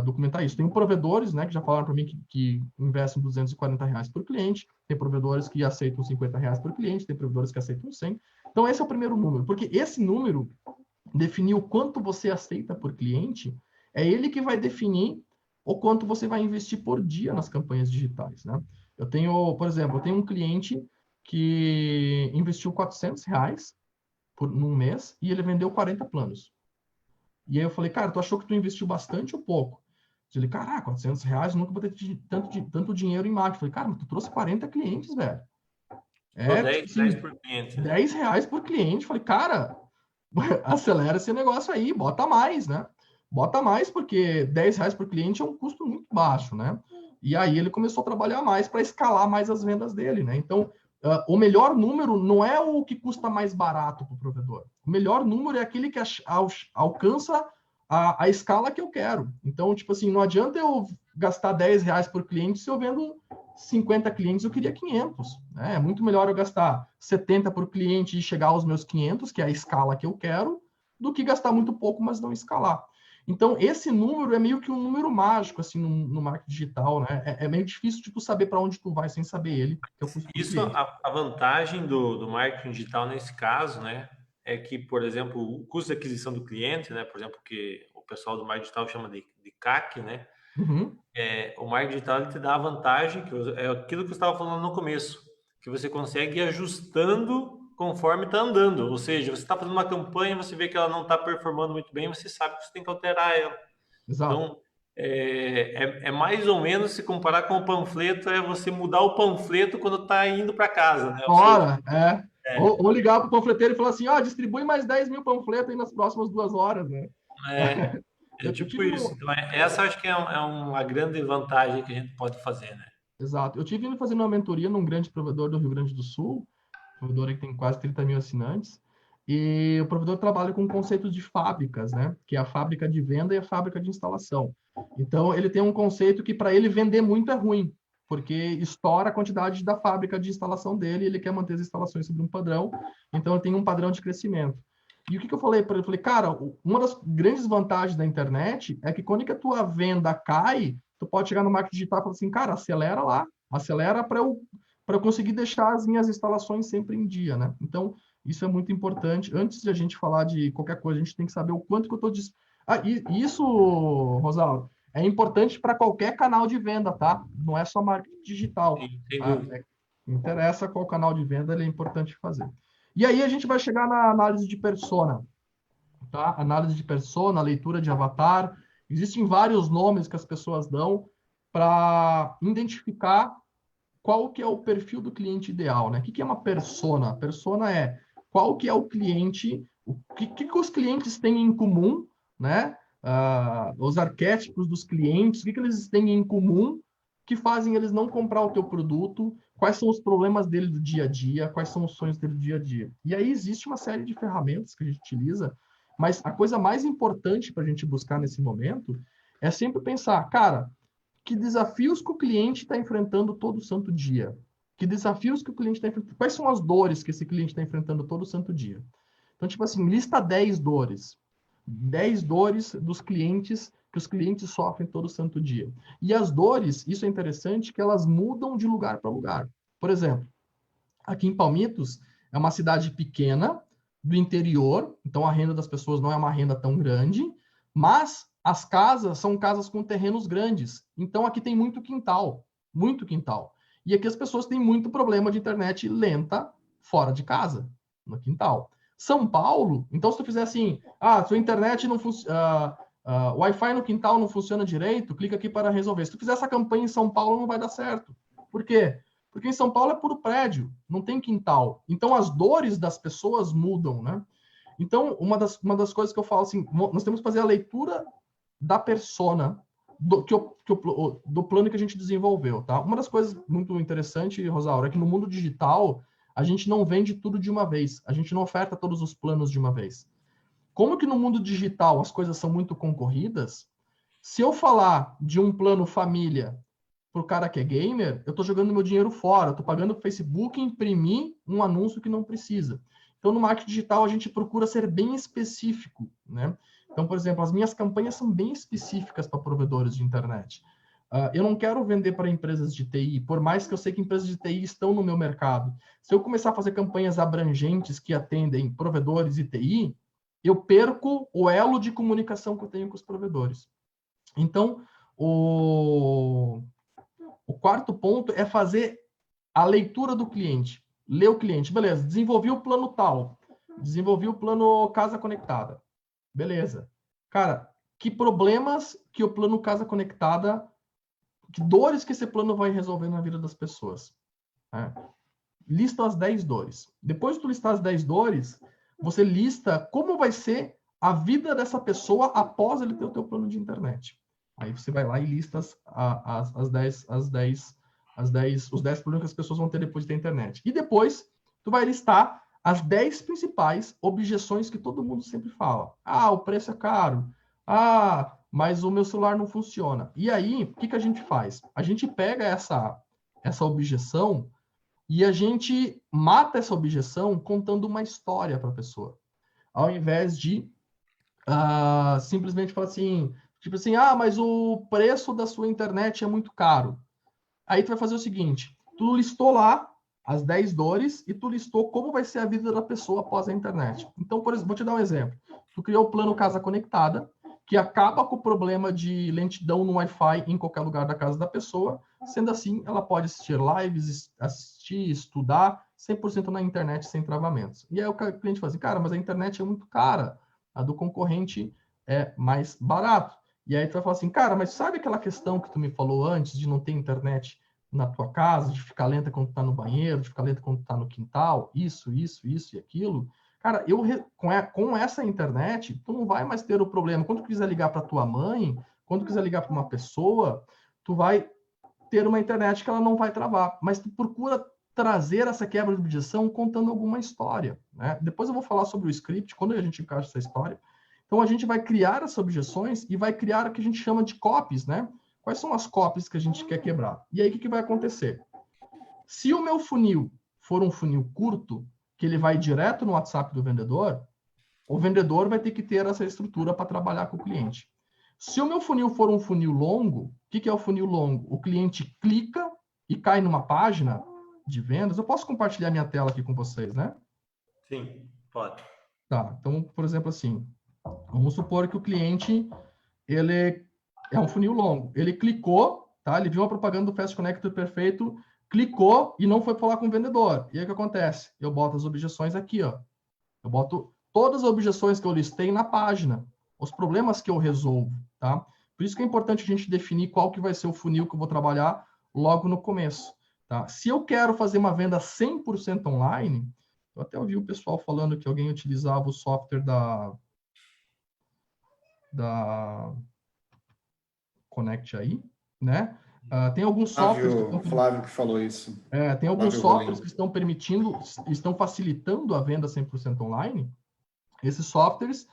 documentar isso. Tem provedores, né, que já falaram para mim que investem R$240 por cliente, tem provedores que aceitam R$50 por cliente, tem provedores que aceitam 100. Então, esse é o primeiro número, porque esse número, definir o quanto você aceita por cliente, é ele que vai definir o quanto você vai investir por dia nas campanhas digitais, né? Por exemplo, eu tenho um cliente que investiu R$400 num mês e ele vendeu 40 planos. E aí eu falei, cara, tu achou que tu investiu bastante ou pouco? Ele, caraca, R$400, nunca vou ter tanto dinheiro em marketing. Eu falei, cara, mas tu trouxe 40 clientes, velho. R$10 por cliente. Né? R$10 por cliente. Eu falei, cara, acelera esse negócio aí, bota mais, né? Bota mais, porque R$10 por cliente é um custo muito baixo, né? E aí ele começou a trabalhar mais para escalar mais as vendas dele, né? Então, o melhor número não é o que custa mais barato para o provedor. O melhor número é aquele que alcança a escala que eu quero. Então, tipo assim, não adianta eu gastar R$10 por cliente se eu vendo 50 clientes, eu queria 500. Né? É muito melhor eu gastar 70 por cliente e chegar aos meus 500, que é a escala que eu quero, do que gastar muito pouco, mas não escalar. Então, esse número é meio que um número mágico, assim, no marketing digital, né? É meio difícil de tu saber para onde tu vai sem saber ele. Isso, a vantagem do marketing digital nesse caso, né? É que, por exemplo, o custo de aquisição do cliente, né? Por exemplo, que o pessoal do marketing digital chama de CAC, né? Uhum. O marketing digital ele te dá a vantagem, que é aquilo que eu estava falando no começo, que você consegue ir ajustando conforme está andando. Ou seja, você está fazendo uma campanha, você vê que ela não está performando muito bem, você sabe que você tem que alterar ela. Exato. Então, é mais ou menos, se comparar com o panfleto, é você mudar o panfleto quando está indo para casa. Né? Ora, Ou ligar para o panfleteiro e falar assim, distribui mais 10 mil panfletos aí nas próximas 2 horas, né? Tipo isso. Então, essa acho que é uma grande vantagem que a gente pode fazer, né? Exato. Eu tive indo fazendo uma mentoria num grande provedor do Rio Grande do Sul, provedor que tem quase 30 mil assinantes, e o provedor trabalha com o conceito de fábricas, né? Que é a fábrica de venda e a fábrica de instalação. Então, ele tem um conceito que para ele vender muito é ruim, porque estoura a quantidade da fábrica de instalação dele e ele quer manter as instalações sobre um padrão, então ele tem um padrão de crescimento. E o que eu falei para ele? Eu falei, cara, uma das grandes vantagens da internet é que quando que a tua venda cai, tu pode chegar no marketing digital e falar assim, cara, acelera lá, acelera para eu conseguir deixar as minhas instalações sempre em dia, né? Então, isso é muito importante. Antes de a gente falar de qualquer coisa, a gente tem que saber o quanto que eu estou... e isso, Rosaldo, é importante para qualquer canal de venda, tá? Não é só marketing digital. Sim, sem dúvida. Interessa qual canal de venda, ele é importante fazer. E aí a gente vai chegar na análise de persona. tá? Análise de persona, leitura de avatar. Existem vários nomes que as pessoas dão para identificar qual que é o perfil do cliente ideal, né? O que é uma persona? Persona é qual que é o cliente, o que os clientes têm em comum, né? Os arquétipos dos clientes, o que eles têm em comum que fazem eles não comprar o teu produto, quais são os problemas dele do dia a dia, quais são os sonhos dele do dia a dia. E aí existe uma série de ferramentas que a gente utiliza, mas a coisa mais importante para a gente buscar nesse momento é sempre pensar, cara, que desafios que o cliente está enfrentando todo santo dia? Que desafios que o cliente está enfrentando? Quais são as dores que esse cliente está enfrentando todo santo dia? Então, tipo assim, lista 10 dores. 10 dores dos clientes que os clientes sofrem todo santo dia. E as dores, isso é interessante, que elas mudam de lugar para lugar. Por exemplo, aqui em Palmitos, é uma cidade pequena, do interior, então a renda das pessoas não é uma renda tão grande, mas as casas são casas com terrenos grandes. Então aqui tem muito quintal, muito quintal. E aqui as pessoas têm muito problema de internet lenta fora de casa, no quintal. São Paulo, então se tu fizer assim, sua internet não funciona, Wi-Fi no quintal não funciona direito, clica aqui para resolver. Se tu fizer essa campanha em São Paulo, não vai dar certo. Por quê? Porque em São Paulo é puro prédio, não tem quintal. Então as dores das pessoas mudam, né? Então, uma das coisas que eu falo assim, nós temos que fazer a leitura da persona do plano que a gente desenvolveu, tá? Uma das coisas muito interessantes, Rosaura, é que no mundo digital a gente não vende tudo de uma vez, a gente não oferta todos os planos de uma vez. Como que no mundo digital as coisas são muito concorridas, se eu falar de um plano família para o cara que é gamer, eu estou jogando meu dinheiro fora, estou pagando para o Facebook imprimir um anúncio que não precisa. Então, no marketing digital, a gente procura ser bem específico, né? Então, por exemplo, as minhas campanhas são bem específicas para provedores de internet. Eu não quero vender para empresas de TI, por mais que eu sei que empresas de TI estão no meu mercado. Se eu começar a fazer campanhas abrangentes que atendem provedores de TI, eu perco o elo de comunicação que eu tenho com os provedores. Então, o quarto ponto é fazer a leitura do cliente. Ler o cliente. Beleza, desenvolvi o plano tal. Desenvolvi o plano Casa Conectada. Beleza. Cara, que problemas que o plano Casa Conectada, que dores que esse plano vai resolver na vida das pessoas? Lista as 10 dores. Depois de tu listar as 10 dores, você lista como vai ser a vida dessa pessoa após ele ter o teu plano de internet. Aí você vai lá e lista os 10 problemas que as pessoas vão ter depois de ter internet. E depois, tu vai listar as 10 principais objeções que todo mundo sempre fala. O preço é caro. Mas o meu celular não funciona. E aí, o que a gente faz? A gente pega essa objeção e a gente mata essa objeção contando uma história para a pessoa. Ao invés de simplesmente falar assim, tipo assim, mas o preço da sua internet é muito caro. Aí tu vai fazer o seguinte, tu listou lá as 10 dores e tu listou como vai ser a vida da pessoa após a internet. Então, por exemplo, vou te dar um exemplo. Tu criou o plano Casa Conectada, que acaba com o problema de lentidão no Wi-Fi em qualquer lugar da casa da pessoa. Sendo assim, ela pode assistir lives, assistir, estudar 100% na internet sem travamentos. E aí o cliente fala assim, cara, mas a internet é muito cara. A do concorrente é mais barato. E aí tu vai falar assim, cara, mas sabe aquela questão que tu me falou antes de não ter internet na tua casa, de ficar lenta quando tu tá no banheiro, de ficar lenta quando tu tá no quintal, isso e aquilo? Cara, com essa internet, tu não vai mais ter o problema. Quando tu quiser ligar para tua mãe, quando tu quiser ligar para uma pessoa, tu vai ter uma internet que ela não vai travar. Mas tu procura trazer essa quebra de objeção contando alguma história, né? Depois eu vou falar sobre o script, quando a gente encaixa essa história. Então, a gente vai criar essas objeções e vai criar o que a gente chama de copies, né? Quais são as copies que a gente quer quebrar? E aí, o que vai acontecer? Se o meu funil for um funil curto, que ele vai direto no WhatsApp do vendedor, o vendedor vai ter que ter essa estrutura para trabalhar com o cliente. Se o meu funil for um funil longo, o que é o funil longo? O cliente clica e cai numa página de vendas. Eu posso compartilhar minha tela aqui com vocês, né? Sim, pode. Tá, então, por exemplo, assim, vamos supor que o cliente, ele é um funil longo. Ele clicou, tá? Ele viu uma propaganda do Fast Connector perfeito, clicou e não foi falar com o vendedor. E aí o que acontece? Eu boto as objeções aqui, ó. Eu boto todas as objeções que eu listei na página, os problemas que eu resolvo, tá? Por isso que é importante a gente definir qual que vai ser o funil que eu vou trabalhar logo no começo, tá? Se eu quero fazer uma venda 100% online, eu até ouvi o pessoal falando que alguém utilizava o software da Connect aí, né? Tem alguns softwares Flávio que falou isso. Tem alguns softwares que estão permitindo, estão facilitando a venda 100% online. Esses softwares,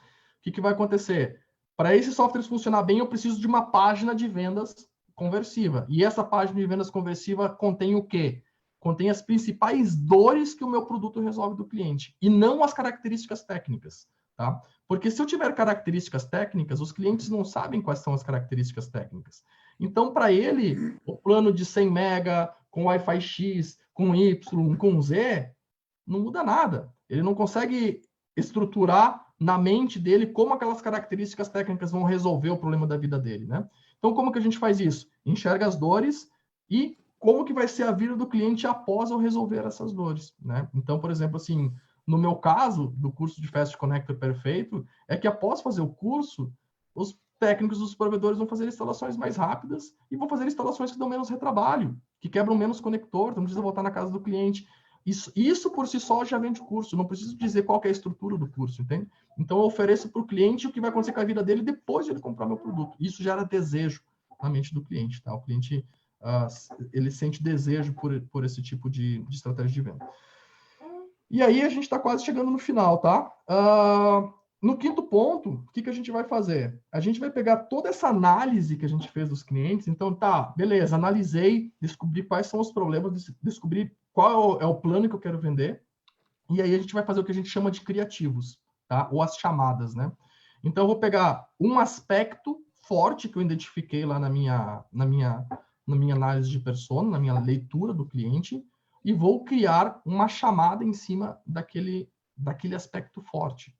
o que vai acontecer? Para esses softwares funcionar bem, eu preciso de uma página de vendas conversiva. E essa página de vendas conversiva contém o quê? Contém as principais dores que o meu produto resolve do cliente, e não as características técnicas, tá? Porque se eu tiver características técnicas, os clientes não sabem quais são as características técnicas. Então, para ele, o plano de 100 mega, com Wi-Fi X, com Y, com Z, não muda nada. Ele não consegue estruturar na mente dele como aquelas características técnicas vão resolver o problema da vida dele, né? Então, como que a gente faz isso? Enxerga as dores e como que vai ser a vida do cliente após eu resolver essas dores, né? Então, por exemplo, assim, no meu caso, do curso de Fast Connector Perfeito, é que após fazer o curso, os técnicos dos provedores vão fazer instalações mais rápidas e vão fazer instalações que dão menos retrabalho, que quebram menos conector, então não precisa voltar na casa do cliente. Isso por si só já vende o curso, não preciso dizer qual que é a estrutura do curso, entende? Então eu ofereço para o cliente o que vai acontecer com a vida dele depois de ele comprar meu produto. Isso gera desejo na mente do cliente, tá? O cliente, ele sente desejo por esse tipo de estratégia de venda. E aí a gente está quase chegando no final, tá? No quinto ponto, o que a gente vai fazer? A gente vai pegar toda essa análise que a gente fez dos clientes. Então, tá, beleza, analisei, descobri quais são os problemas, descobri qual é o plano que eu quero vender. E aí a gente vai fazer o que a gente chama de criativos, tá? Ou as chamadas, né? Então, eu vou pegar um aspecto forte que eu identifiquei lá na minha análise de persona, na minha leitura do cliente, e vou criar uma chamada em cima daquele aspecto forte.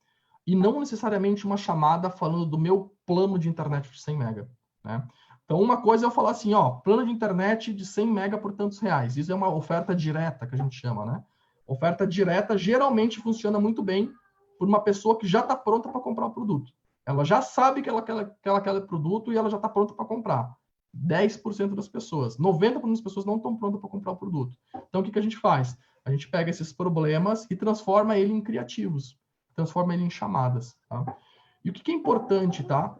E não necessariamente uma chamada falando do meu plano de internet de 100 mega, né? Então, uma coisa é eu falar assim, ó, plano de internet de 100 mega por tantos reais. Isso é uma oferta direta, que a gente chama, né? Oferta direta geralmente funciona muito bem por uma pessoa que já está pronta para comprar o produto. Ela já sabe que ela quer o produto e ela já está pronta para comprar. 10% das pessoas. 90% das pessoas não estão prontas para comprar o produto. Então, o que a gente faz? A gente pega esses problemas e transforma ele em criativos. Transforma ele em chamadas, tá? E o que é importante, tá?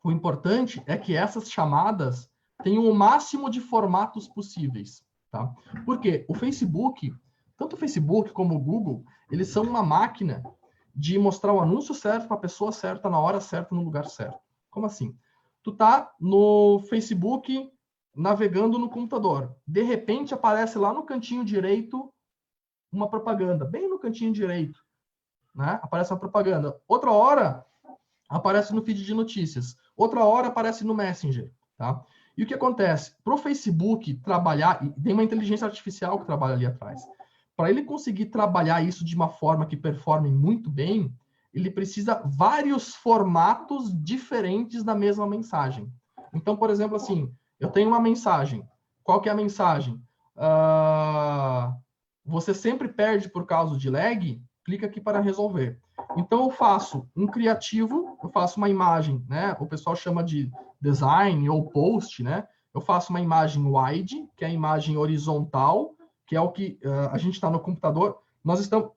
O importante é que essas chamadas tenham o máximo de formatos possíveis, tá? Porque o Facebook, tanto o Facebook como o Google, eles são uma máquina de mostrar o anúncio certo para a pessoa certa, na hora certa, no lugar certo. Como assim? Tu tá no Facebook navegando no computador. De repente aparece lá no cantinho direito uma propaganda, bem no cantinho direito, né? Aparece uma propaganda. Outra hora aparece no feed de notícias. Outra hora aparece no Messenger, tá? E o que acontece? Para o Facebook trabalhar, e tem uma inteligência artificial que trabalha ali atrás. Para ele conseguir trabalhar isso de uma forma que performe muito bem, ele precisa vários formatos diferentes da mesma mensagem. Então, por exemplo, assim, eu tenho uma mensagem. Qual que é a mensagem? Você sempre perde por causa de lag? Clica aqui para resolver. Então, eu faço um criativo, eu faço uma imagem, né? O pessoal chama de design ou post, né? Eu faço uma imagem wide, que é a imagem horizontal, que é o que a gente está no computador. Nós estamos,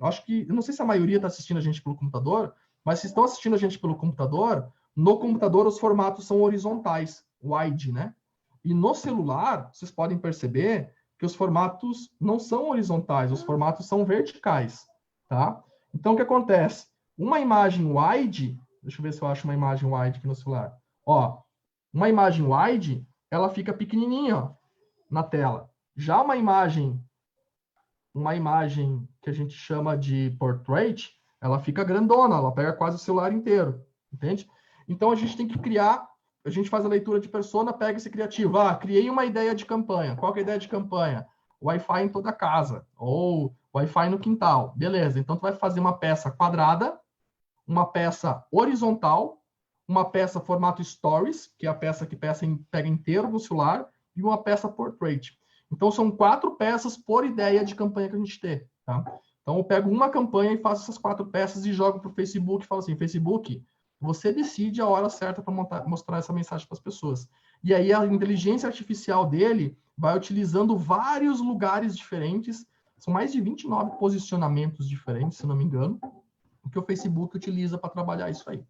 acho que, eu não sei se a maioria está assistindo a gente pelo computador, mas se estão assistindo a gente pelo computador, no computador os formatos são horizontais, wide, né? E no celular, vocês podem perceber que os formatos não são horizontais, os formatos são verticais, tá? Então, o que acontece? Uma imagem wide, deixa eu ver se eu acho uma imagem wide aqui no celular. Ó, uma imagem wide, ela fica pequenininha, ó, na tela. Já uma imagem que a gente chama de portrait, ela fica grandona, ela pega quase o celular inteiro, entende? Então, a gente tem que criar, a gente faz a leitura de persona, pega esse criativo. Criei uma ideia de campanha. Qual que é a ideia de campanha? Wi-Fi em toda a casa, ou Wi-Fi no quintal. Beleza, então tu vai fazer uma peça quadrada, uma peça horizontal, uma peça formato stories, que é a peça que pega inteiro no celular, e uma peça portrait. Então, são 4 peças por ideia de campanha que a gente tem, tá? Então, eu pego uma campanha e faço essas 4 peças e jogo para o Facebook e falo assim, Facebook, você decide a hora certa para mostrar essa mensagem para as pessoas. E aí a inteligência artificial dele vai utilizando vários lugares diferentes, são mais de 29 posicionamentos diferentes, se não me engano, que o Facebook utiliza para trabalhar isso aí.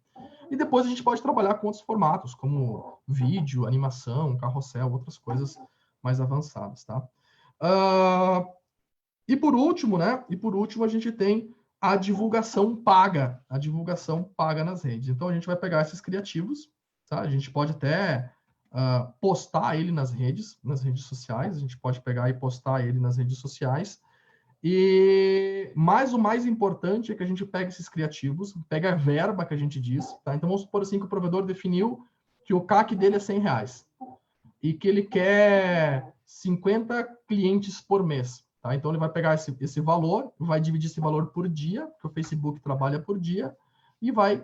E depois a gente pode trabalhar com outros formatos, como vídeo, animação, carrossel, outras coisas mais avançadas, tá? E por último, né? E por último, a gente tem a divulgação paga. A divulgação paga nas redes. Então, a gente vai pegar esses criativos, tá? A gente pode até postar ele nas redes sociais. A gente pode pegar e postar ele nas redes sociais. Mas o mais importante é que a gente pega esses criativos, pega a verba que a gente diz, tá? Então, vamos supor assim que o provedor definiu que o CAC dele é R$100 e que ele quer 50 clientes por mês. Tá? Então, ele vai pegar esse valor, vai dividir esse valor por dia, que o Facebook trabalha por dia, e vai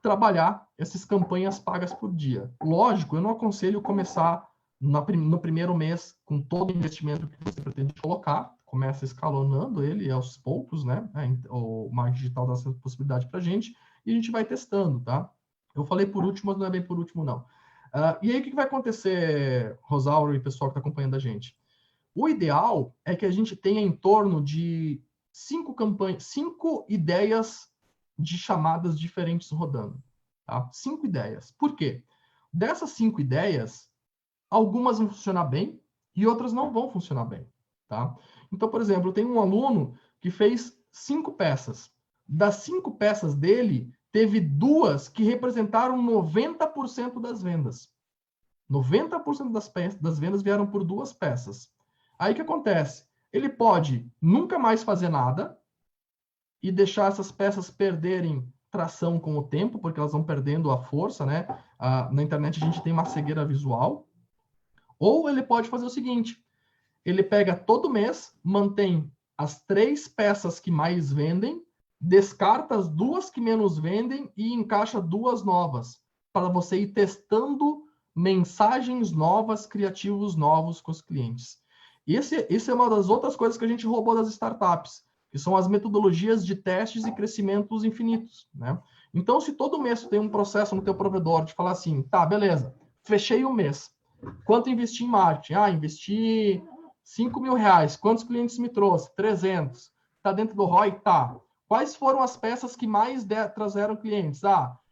trabalhar essas campanhas pagas por dia. Lógico, eu não aconselho começar no primeiro mês com todo o investimento que você pretende colocar, começa escalonando ele aos poucos, né? O marketing digital dá essa possibilidade para a gente, e a gente vai testando, tá? Eu falei por último, mas não é bem por último, não. E aí, o que vai acontecer, Rosauro e pessoal que está acompanhando a gente? O ideal é que a gente tenha em torno de 5 ideias de chamadas diferentes rodando. Tá? 5 ideias. Por quê? Dessas 5 ideias, algumas vão funcionar bem e outras não vão funcionar bem. Tá? Então, por exemplo, eu tenho um aluno que fez 5 peças. Das 5 peças dele, teve 2 que representaram 90% das vendas. 90% das vendas vieram por 2 peças. Aí o que acontece? Ele pode nunca mais fazer nada e deixar essas peças perderem tração com o tempo, porque elas vão perdendo a força, né? Na internet a gente tem uma cegueira visual. Ou ele pode fazer o seguinte, ele pega todo mês, mantém as 3 peças que mais vendem, descarta as 2 que menos vendem e encaixa 2 novas, para você ir testando mensagens novas, criativos novos com os clientes. Esse é uma das outras coisas que a gente roubou das startups, que são as metodologias de testes e crescimentos infinitos, né? Então, se todo mês tu tem um processo no teu provedor de falar assim, tá, beleza, fechei o mês. Quanto investi em marketing? Investi R$5.000. Quantos clientes me trouxe? 300. Tá dentro do ROI? Tá. Quais foram as peças que mais trouxeram clientes?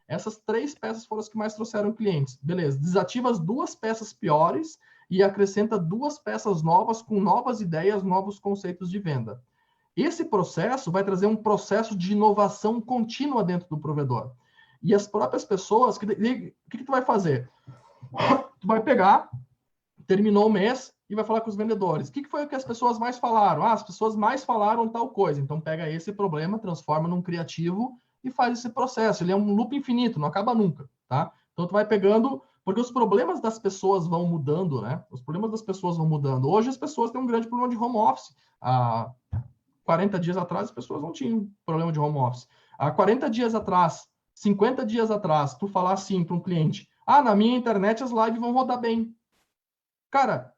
Essas 3 peças foram as que mais trouxeram clientes. Beleza. Desativa as 2 peças piores e acrescenta 2 peças novas com novas ideias, novos conceitos de venda. Esse processo vai trazer um processo de inovação contínua dentro do provedor. E as próprias pessoas, o que tu vai fazer? Tu vai pegar, terminou o mês e vai falar com os vendedores. O que foi o que as pessoas mais falaram? As pessoas mais falaram tal coisa. Então pega esse problema, transforma num criativo e faz esse processo. Ele é um loop infinito, não acaba nunca, tá? Então tu vai pegando, porque os problemas das pessoas vão mudando, né? Os problemas das pessoas vão mudando. Hoje as pessoas têm um grande problema de home office. Há 40 dias atrás as pessoas não tinham problema de home office. Há 40 dias atrás, 50 dias atrás, tu falar assim para um cliente, na minha internet as lives vão rodar bem. Cara,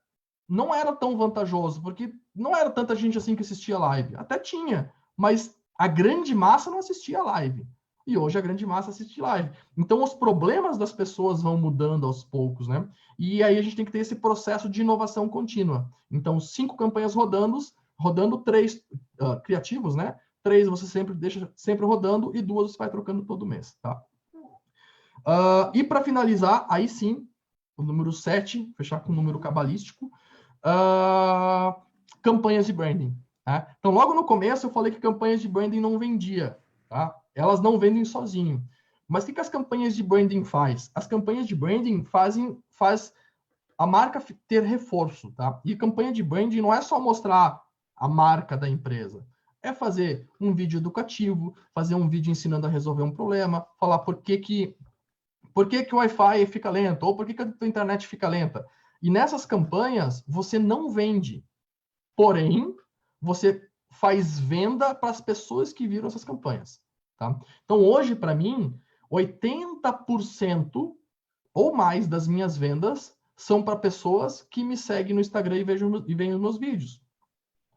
não era tão vantajoso, porque não era tanta gente assim que assistia live. Até tinha, mas a grande massa não assistia live. E hoje a grande massa assiste live. Então, os problemas das pessoas vão mudando aos poucos, né? E aí a gente tem que ter esse processo de inovação contínua. Então, 5 campanhas rodando 3 criativos, né? 3 você sempre deixa sempre rodando e 2 você vai trocando todo mês, tá? E para finalizar, aí sim, o número 7, fechar com o número cabalístico, campanhas de branding. Tá? Então, logo no começo eu falei que campanhas de branding não vendia, tá? Elas não vendem sozinho. Mas o que as campanhas de branding faz? As campanhas de branding faz a marca ter reforço, tá? E campanha de branding não é só mostrar a marca da empresa, é fazer um vídeo educativo, fazer um vídeo ensinando a resolver um problema, falar por que o Wi-Fi fica lento, ou por que a tua internet fica lenta. E nessas campanhas, você não vende. Porém, você faz venda para as pessoas que viram essas campanhas. Tá? Então, hoje, para mim, 80% ou mais das minhas vendas são para pessoas que me seguem no Instagram e veem os meus vídeos,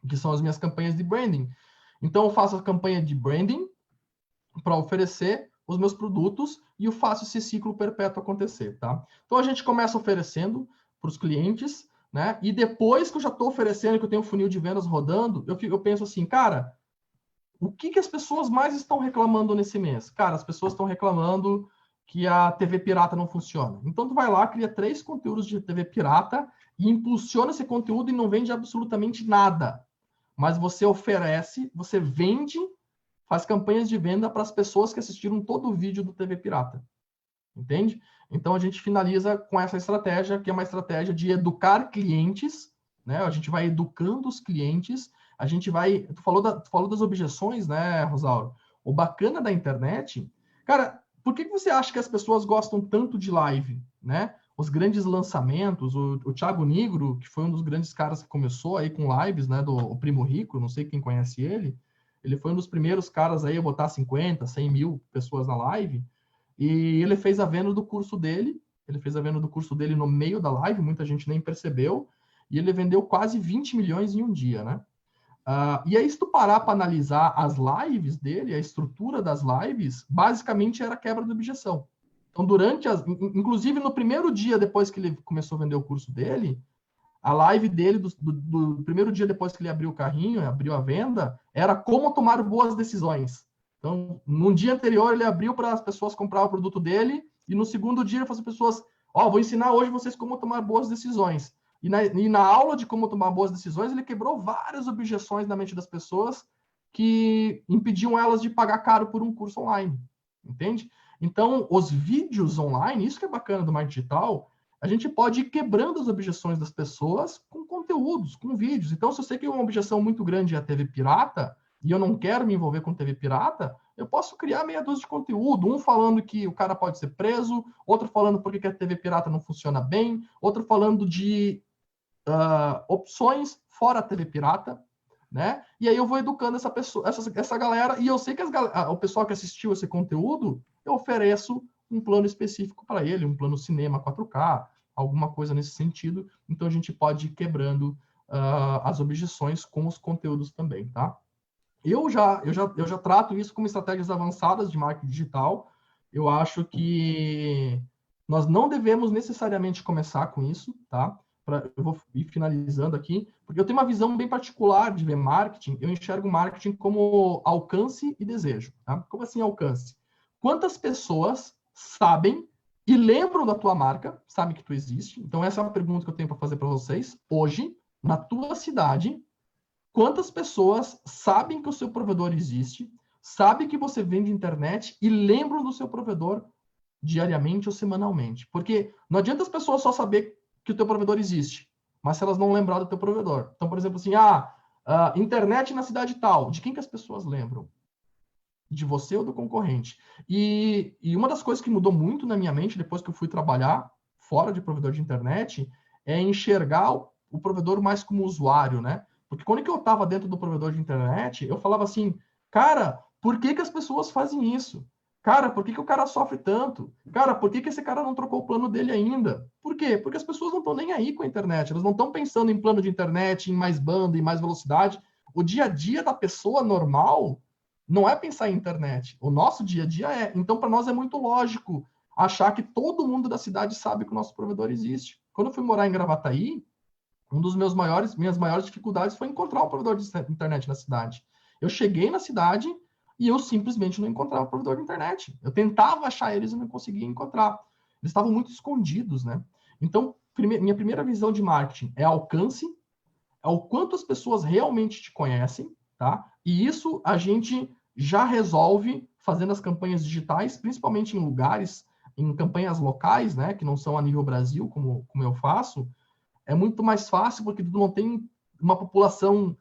que são as minhas campanhas de branding. Então, eu faço a campanha de branding para oferecer os meus produtos e eu faço esse ciclo perpétuo acontecer, tá? Então, a gente começa oferecendo para os clientes, né? E depois que eu já estou oferecendo, que eu tenho um funil de vendas rodando, eu penso assim, cara, o que as pessoas mais estão reclamando nesse mês? Cara, as pessoas estão reclamando que a TV pirata não funciona. Então, tu vai lá, cria 3 conteúdos de TV pirata e impulsiona esse conteúdo e não vende absolutamente nada. Mas você oferece, você vende, faz campanhas de venda para as pessoas que assistiram todo o vídeo do TV pirata. Entende? Então, a gente finaliza com essa estratégia, que é uma estratégia de educar clientes, né? A gente vai educando os clientes, a gente vai... Tu falou das objeções, né, Rosauro? O bacana da internet... Cara, por que você acha que as pessoas gostam tanto de live, né? Os grandes lançamentos, o Thiago Nigro, que foi um dos grandes caras que começou aí com lives, né, do Primo Rico, não sei quem conhece ele foi um dos primeiros caras aí a botar 50, 100 mil pessoas na live, e ele fez a venda do curso dele, no meio da live, muita gente nem percebeu, e ele vendeu quase 20 milhões em um dia, né? E aí, se tu parar para analisar as lives dele, a estrutura das lives, basicamente era quebra de objeção. Então, inclusive no primeiro dia depois que ele começou a vender o curso dele, a live dele do primeiro dia depois que ele abriu o carrinho, abriu a venda, era como tomar boas decisões. Então, no dia anterior, ele abriu para as pessoas comprar o produto dele, e no segundo dia, ele falou para as pessoas, vou ensinar hoje vocês como tomar boas decisões. E na aula de como tomar boas decisões, ele quebrou várias objeções na mente das pessoas que impediam elas de pagar caro por um curso online, entende? Então, os vídeos online, isso que é bacana do marketing digital, a gente pode ir quebrando as objeções das pessoas com conteúdos, com vídeos. Então, se eu sei que uma objeção muito grande é a TV pirata, e eu não quero me envolver com TV pirata, eu posso criar meia dúzia de conteúdo, um falando que o cara pode ser preso, outro falando por que a TV pirata não funciona bem, outro falando de opções fora a TV pirata, né? E aí eu vou educando essa galera, e eu sei que o pessoal que assistiu esse conteúdo, eu ofereço um plano específico para ele, um plano cinema 4K, alguma coisa nesse sentido. Então a gente pode ir quebrando as objeções com os conteúdos também, tá? Eu já trato isso como estratégias avançadas de marketing digital. Eu acho que nós não devemos necessariamente começar com isso, tá? Eu vou ir finalizando aqui, porque eu tenho uma visão bem particular de ver marketing. Eu enxergo marketing como alcance e desejo, tá? Como assim alcance? Quantas pessoas sabem e lembram da tua marca, sabem que tu existe? Então essa é uma pergunta que eu tenho para fazer para vocês. Hoje, na tua cidade, quantas pessoas sabem que o seu provedor existe, sabem que você vende internet e lembram do seu provedor diariamente ou semanalmente? Porque não adianta as pessoas só saber que o teu provedor existe, mas se elas não lembrar do teu provedor. Então, por exemplo, assim, internet na cidade tal, de quem que as pessoas lembram? De você ou do concorrente? E uma das coisas que mudou muito na minha mente depois que eu fui trabalhar fora de provedor de internet é enxergar o provedor mais como usuário, né? Porque quando eu estava dentro do provedor de internet, eu falava assim, cara, por que as pessoas fazem isso? Cara, por que o cara sofre tanto? Cara, por que esse cara não trocou o plano dele ainda? Por quê? Porque as pessoas não estão nem aí com a internet. Elas não estão pensando em plano de internet, em mais banda, em mais velocidade. O dia a dia da pessoa normal não é pensar em internet. O nosso dia a dia é. Então, para nós é muito lógico achar que todo mundo da cidade sabe que o nosso provedor existe. Quando eu fui morar em Gravataí, minhas maiores dificuldades foi encontrar um provedor de internet na cidade. Eu cheguei na cidade e eu simplesmente não encontrava o provedor de internet. Eu tentava achar eles e não conseguia encontrar. Eles estavam muito escondidos, né? Então, minha primeira visão de marketing é alcance, é o quanto as pessoas realmente te conhecem, tá? E isso a gente já resolve fazendo as campanhas digitais, principalmente em lugares, em campanhas locais, né? Que não são a nível Brasil, como eu faço. É muito mais fácil porque tu não tem uma população,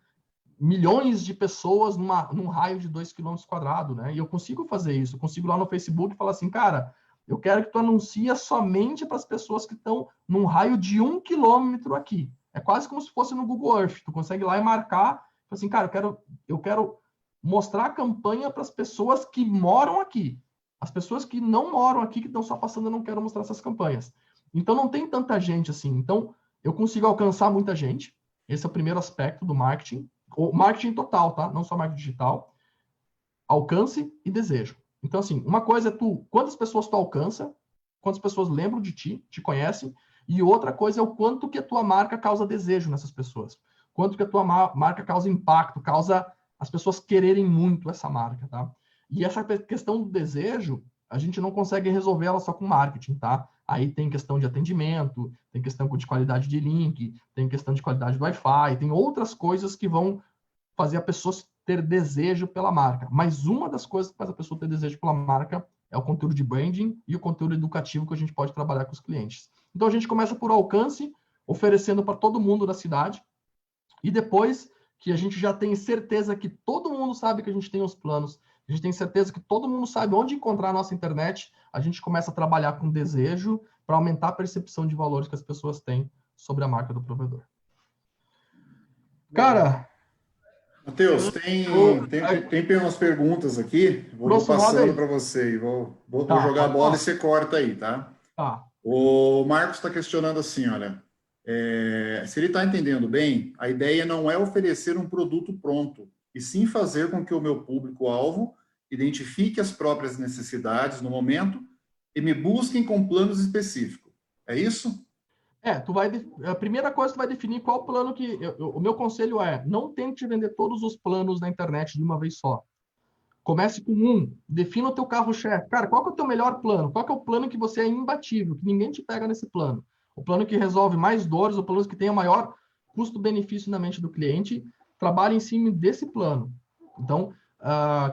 milhões de pessoas num raio de 2 km², né? E eu consigo fazer isso. Eu consigo lá no Facebook falar assim, cara, eu quero que tu anuncie somente para as pessoas que estão num raio de 1 km aqui. É quase como se fosse no Google Earth. Tu consegue ir lá e marcar, assim, cara, eu quero mostrar a campanha para as pessoas que moram aqui. As pessoas que não moram aqui, que estão só passando, eu não quero mostrar essas campanhas. Então, não tem tanta gente assim. Então, eu consigo alcançar muita gente. Esse é o primeiro aspecto do marketing. o marketing total, tá? Não só marketing digital, alcance e desejo. Então, assim, uma coisa é quantas pessoas tu alcança, quantas pessoas lembram de ti, te conhecem, e outra coisa é o quanto que a tua marca causa desejo nessas pessoas. Quanto que a tua marca causa impacto, causa as pessoas quererem muito essa marca, tá? E essa questão do desejo, a gente não consegue resolver ela só com marketing, tá? Aí tem questão de atendimento, tem questão de qualidade de link, tem questão de qualidade do Wi-Fi, tem outras coisas que vão fazer a pessoa ter desejo pela marca. Mas uma das coisas que faz a pessoa ter desejo pela marca é o conteúdo de branding e o conteúdo educativo que a gente pode trabalhar com os clientes. Então a gente começa por alcance, oferecendo para todo mundo da cidade, e depois que a gente já tem certeza que todo mundo sabe que a gente tem os planos, a gente tem certeza que todo mundo sabe onde encontrar a nossa internet, a gente começa a trabalhar com desejo para aumentar a percepção de valores que as pessoas têm sobre a marca do provedor. Cara, Matheus, tem umas perguntas aqui, vou passando para você e vou jogar a bola e você corta aí, tá? Tá. O Marcos está questionando assim, olha, se ele está entendendo bem, a ideia não é oferecer um produto pronto, e sim fazer com que o meu público-alvo identifique as próprias necessidades no momento e me busquem com planos específicos. É isso? A primeira coisa tu vai definir qual plano que... o meu conselho é, não tente vender todos os planos na internet de uma vez só. Comece com defina o teu carro-chefe. Cara, qual que é o teu melhor plano? Qual que é o plano que você é imbatível, que ninguém te pega nesse plano? O plano que resolve mais dores, o plano que tem o maior custo-benefício na mente do cliente, trabalha em cima desse plano. Então,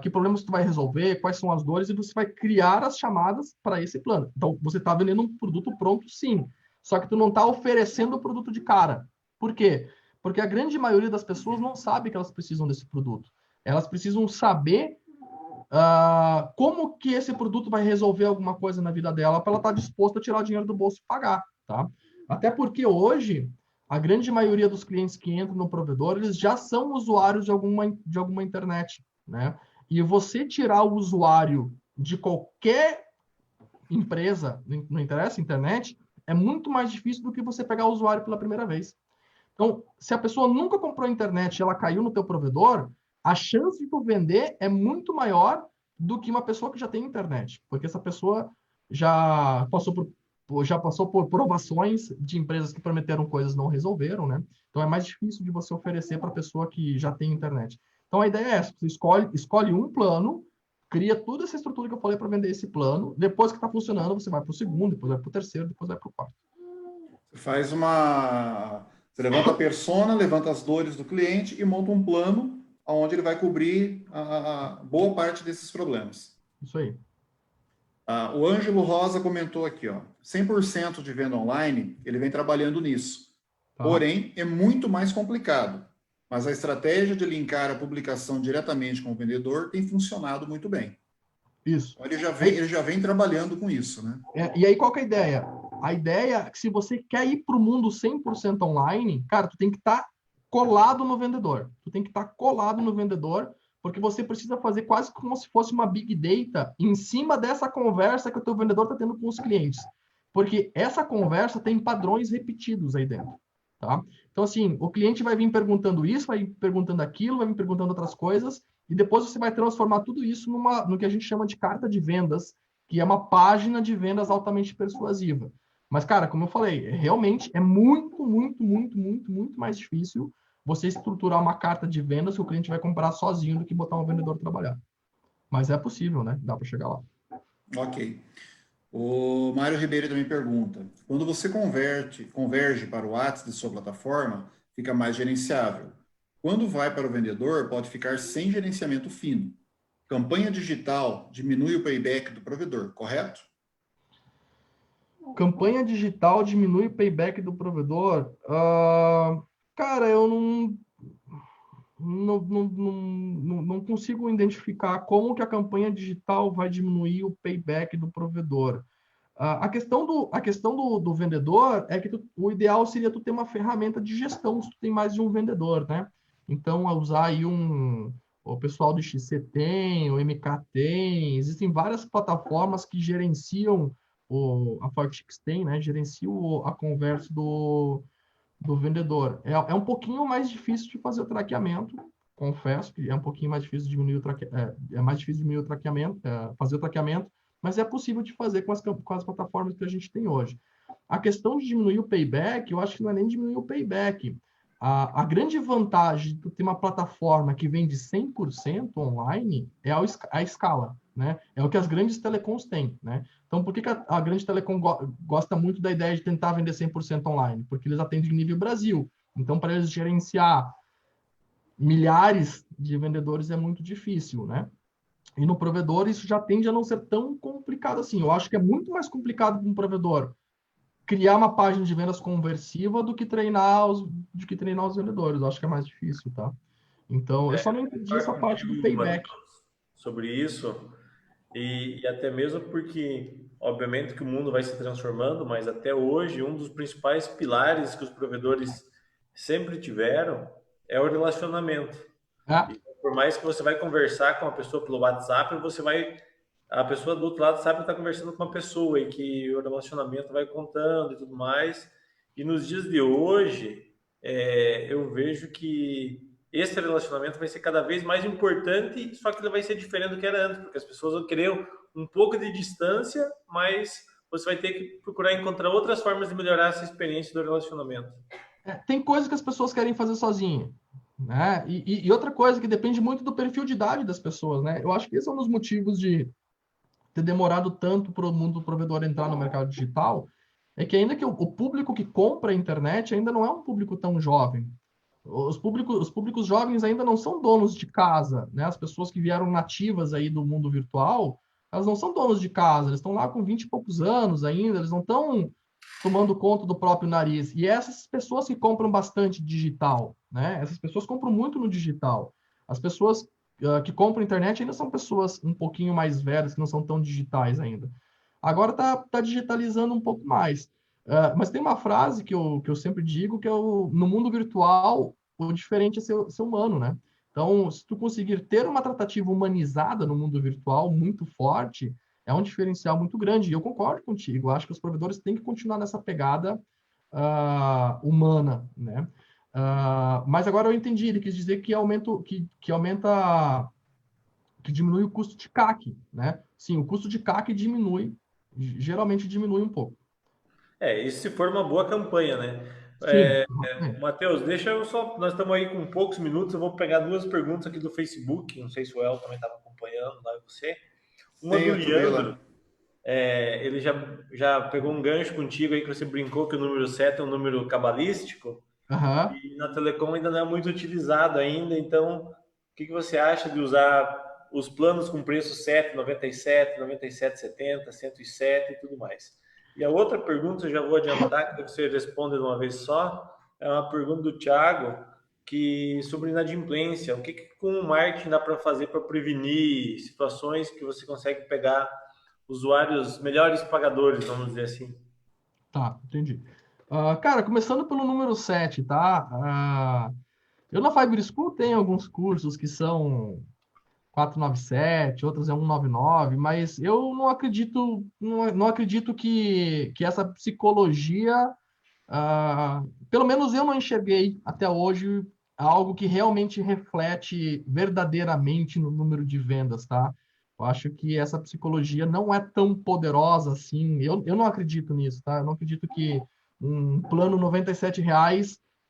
que problemas tu vai resolver, quais são as dores, e você vai criar as chamadas para esse plano. Então, você está vendendo um produto pronto, sim. Só que tu não está oferecendo o produto de cara. Por quê? Porque a grande maioria das pessoas não sabe que elas precisam desse produto. Elas precisam saber como que esse produto vai resolver alguma coisa na vida dela para ela estar disposta a tirar o dinheiro do bolso e pagar, tá? Até porque hoje, a grande maioria dos clientes que entram no provedor, eles já são usuários de alguma internet, né? E você tirar o usuário de qualquer empresa, não interessa, internet, é muito mais difícil do que você pegar o usuário pela primeira vez. Então, se a pessoa nunca comprou internet e ela caiu no teu provedor, a chance de tu vender é muito maior do que uma pessoa que já tem internet, porque essa pessoa já passou por provações de empresas que prometeram coisas e não resolveram, né? Então é mais difícil de você oferecer para a pessoa que já tem internet. Então a ideia é essa: você escolhe um plano, cria toda essa estrutura que eu falei para vender esse plano, depois que está funcionando, você vai para o segundo, depois vai para o terceiro, depois vai para o quarto. Você levanta a persona, levanta as dores do cliente e monta um plano onde ele vai cobrir a boa parte desses problemas. Isso aí. O Ângelo Rosa comentou aqui, 100% de venda online, ele vem trabalhando nisso. Tá. Porém, é muito mais complicado. Mas a estratégia de linkar a publicação diretamente com o vendedor tem funcionado muito bem. Isso. Então, ele já vem trabalhando com isso, né? E aí, qual que é a ideia? A ideia é que se você quer ir para o mundo 100% online, cara, tu tem que estar colado no vendedor. Tu tem que estar colado no vendedor, porque você precisa fazer quase como se fosse uma big data em cima dessa conversa que o teu vendedor está tendo com os clientes. Porque essa conversa tem padrões repetidos aí dentro, tá? Então, assim, o cliente vai vir perguntando isso, vai vir perguntando aquilo, vai vir perguntando outras coisas, e depois você vai transformar tudo isso no que a gente chama de carta de vendas, que é uma página de vendas altamente persuasiva. Mas, cara, como eu falei, realmente é muito, muito, muito, muito, muito mais difícil você estruturar uma carta de vendas que o cliente vai comprar sozinho do que botar um vendedor trabalhar. Mas é possível, né? Dá para chegar lá. Ok. O Mário Ribeiro também pergunta: quando você converge para o WhatsApp de sua plataforma, fica mais gerenciável. Quando vai para o vendedor, pode ficar sem gerenciamento fino. Campanha digital diminui o payback do provedor, correto? Campanha digital diminui o payback do provedor? Cara, eu não consigo identificar como que a campanha digital vai diminuir o payback do provedor. A questão do vendedor é que o ideal seria tu ter uma ferramenta de gestão se tu tem mais de um vendedor, né? Então, usar aí o pessoal do XC tem, o MK tem, existem várias plataformas que gerenciam a Fortix tem, né? Gerenciam a conversa do vendedor. É um pouquinho mais difícil de fazer o traqueamento, confesso que é um pouquinho mais difícil diminuir é mais difícil diminuir o traqueamento, fazer o traqueamento, mas é possível de fazer com as plataformas que a gente tem hoje. A questão de diminuir o payback, eu acho que não é nem diminuir o payback. A grande vantagem de ter uma plataforma que vende 100% online é a escala, né? É o que as grandes telecoms têm, né? Então, por que a grande telecom gosta muito da ideia de tentar vender 100% online? Porque eles atendem nível Brasil. Então, para eles gerenciar milhares de vendedores é muito difícil, né? E no provedor isso já tende a não ser tão complicado assim. Eu acho que é muito mais complicado para um provedor criar uma página de vendas conversiva do que treinar os vendedores. Eu acho que é mais difícil, tá? Então, eu só não entendi essa Concordo parte do contigo, payback. Matheus, sobre isso. E até mesmo porque, obviamente, que o mundo vai se transformando, mas até hoje, um dos principais pilares que os provedores sempre tiveram é o relacionamento. É, E por mais que você vai conversar com a pessoa pelo WhatsApp, a pessoa do outro lado sabe que está conversando com uma pessoa e que o relacionamento vai contando e tudo mais. E nos dias de hoje, eu vejo que esse relacionamento vai ser cada vez mais importante, só que ele vai ser diferente do que era antes, porque as pessoas vão querer um pouco de distância, mas você vai ter que procurar encontrar outras formas de melhorar essa experiência do relacionamento. tem coisas que as pessoas querem fazer sozinha, né? E outra coisa que depende muito do perfil de idade das pessoas, né? Eu acho que esse é um dos motivos de ter demorado tanto para o mundo do provedor entrar no mercado digital, é que ainda que o público que compra a internet ainda não é um público tão jovem. Os públicos jovens ainda não são donos de casa, né? As pessoas que vieram nativas aí do mundo virtual, elas não são donos de casa, eles estão lá com 20 e poucos anos ainda, eles não estão tomando conta do próprio nariz. E essas pessoas que compram bastante digital, né? Essas pessoas compram muito no digital. As pessoas que compram internet ainda são pessoas um pouquinho mais velhas, que não são tão digitais ainda. Agora tá digitalizando um pouco mais. Mas tem uma frase que eu sempre digo, que é no mundo virtual, o diferente é ser humano, né? Então, se tu conseguir ter uma tratativa humanizada no mundo virtual muito forte, é um diferencial muito grande. E eu concordo contigo. Eu acho que os provedores têm que continuar nessa pegada humana, né? Mas agora eu entendi. Ele quis dizer que diminui o custo de CAC, né? Sim, o custo de CAC diminui, geralmente diminui um pouco. Isso se for uma boa campanha, né? Sim. Matheus, deixa eu só. Nós estamos aí com poucos minutos. Eu vou pegar duas perguntas aqui do Facebook. Não sei se o El também estava acompanhando lá você. Uma do Tenho, deixa eu ver Leandro. lá. Ele já pegou um gancho contigo aí que você brincou que o número 7 é um número cabalístico. Aham. E na Telecom ainda não é muito utilizado ainda. Então, o que você acha de usar os planos com preço 7, 97, 97,70, 107 e tudo mais? E a outra pergunta, eu já vou adiantar, que você responde de uma vez só, é uma pergunta do Thiago, sobre inadimplência. O que com o marketing dá para fazer para prevenir situações que você consegue pegar usuários melhores pagadores, vamos dizer assim? Tá, entendi. Cara, começando pelo número 7, tá? Eu na Fiber School tenho alguns cursos que são 497, outros é 199, mas eu não acredito que essa psicologia, pelo menos eu não enxerguei até hoje algo que realmente reflete verdadeiramente no número de vendas, tá? Eu acho que essa psicologia não é tão poderosa assim. Eu não acredito nisso, tá? Eu não acredito que um plano R$ 97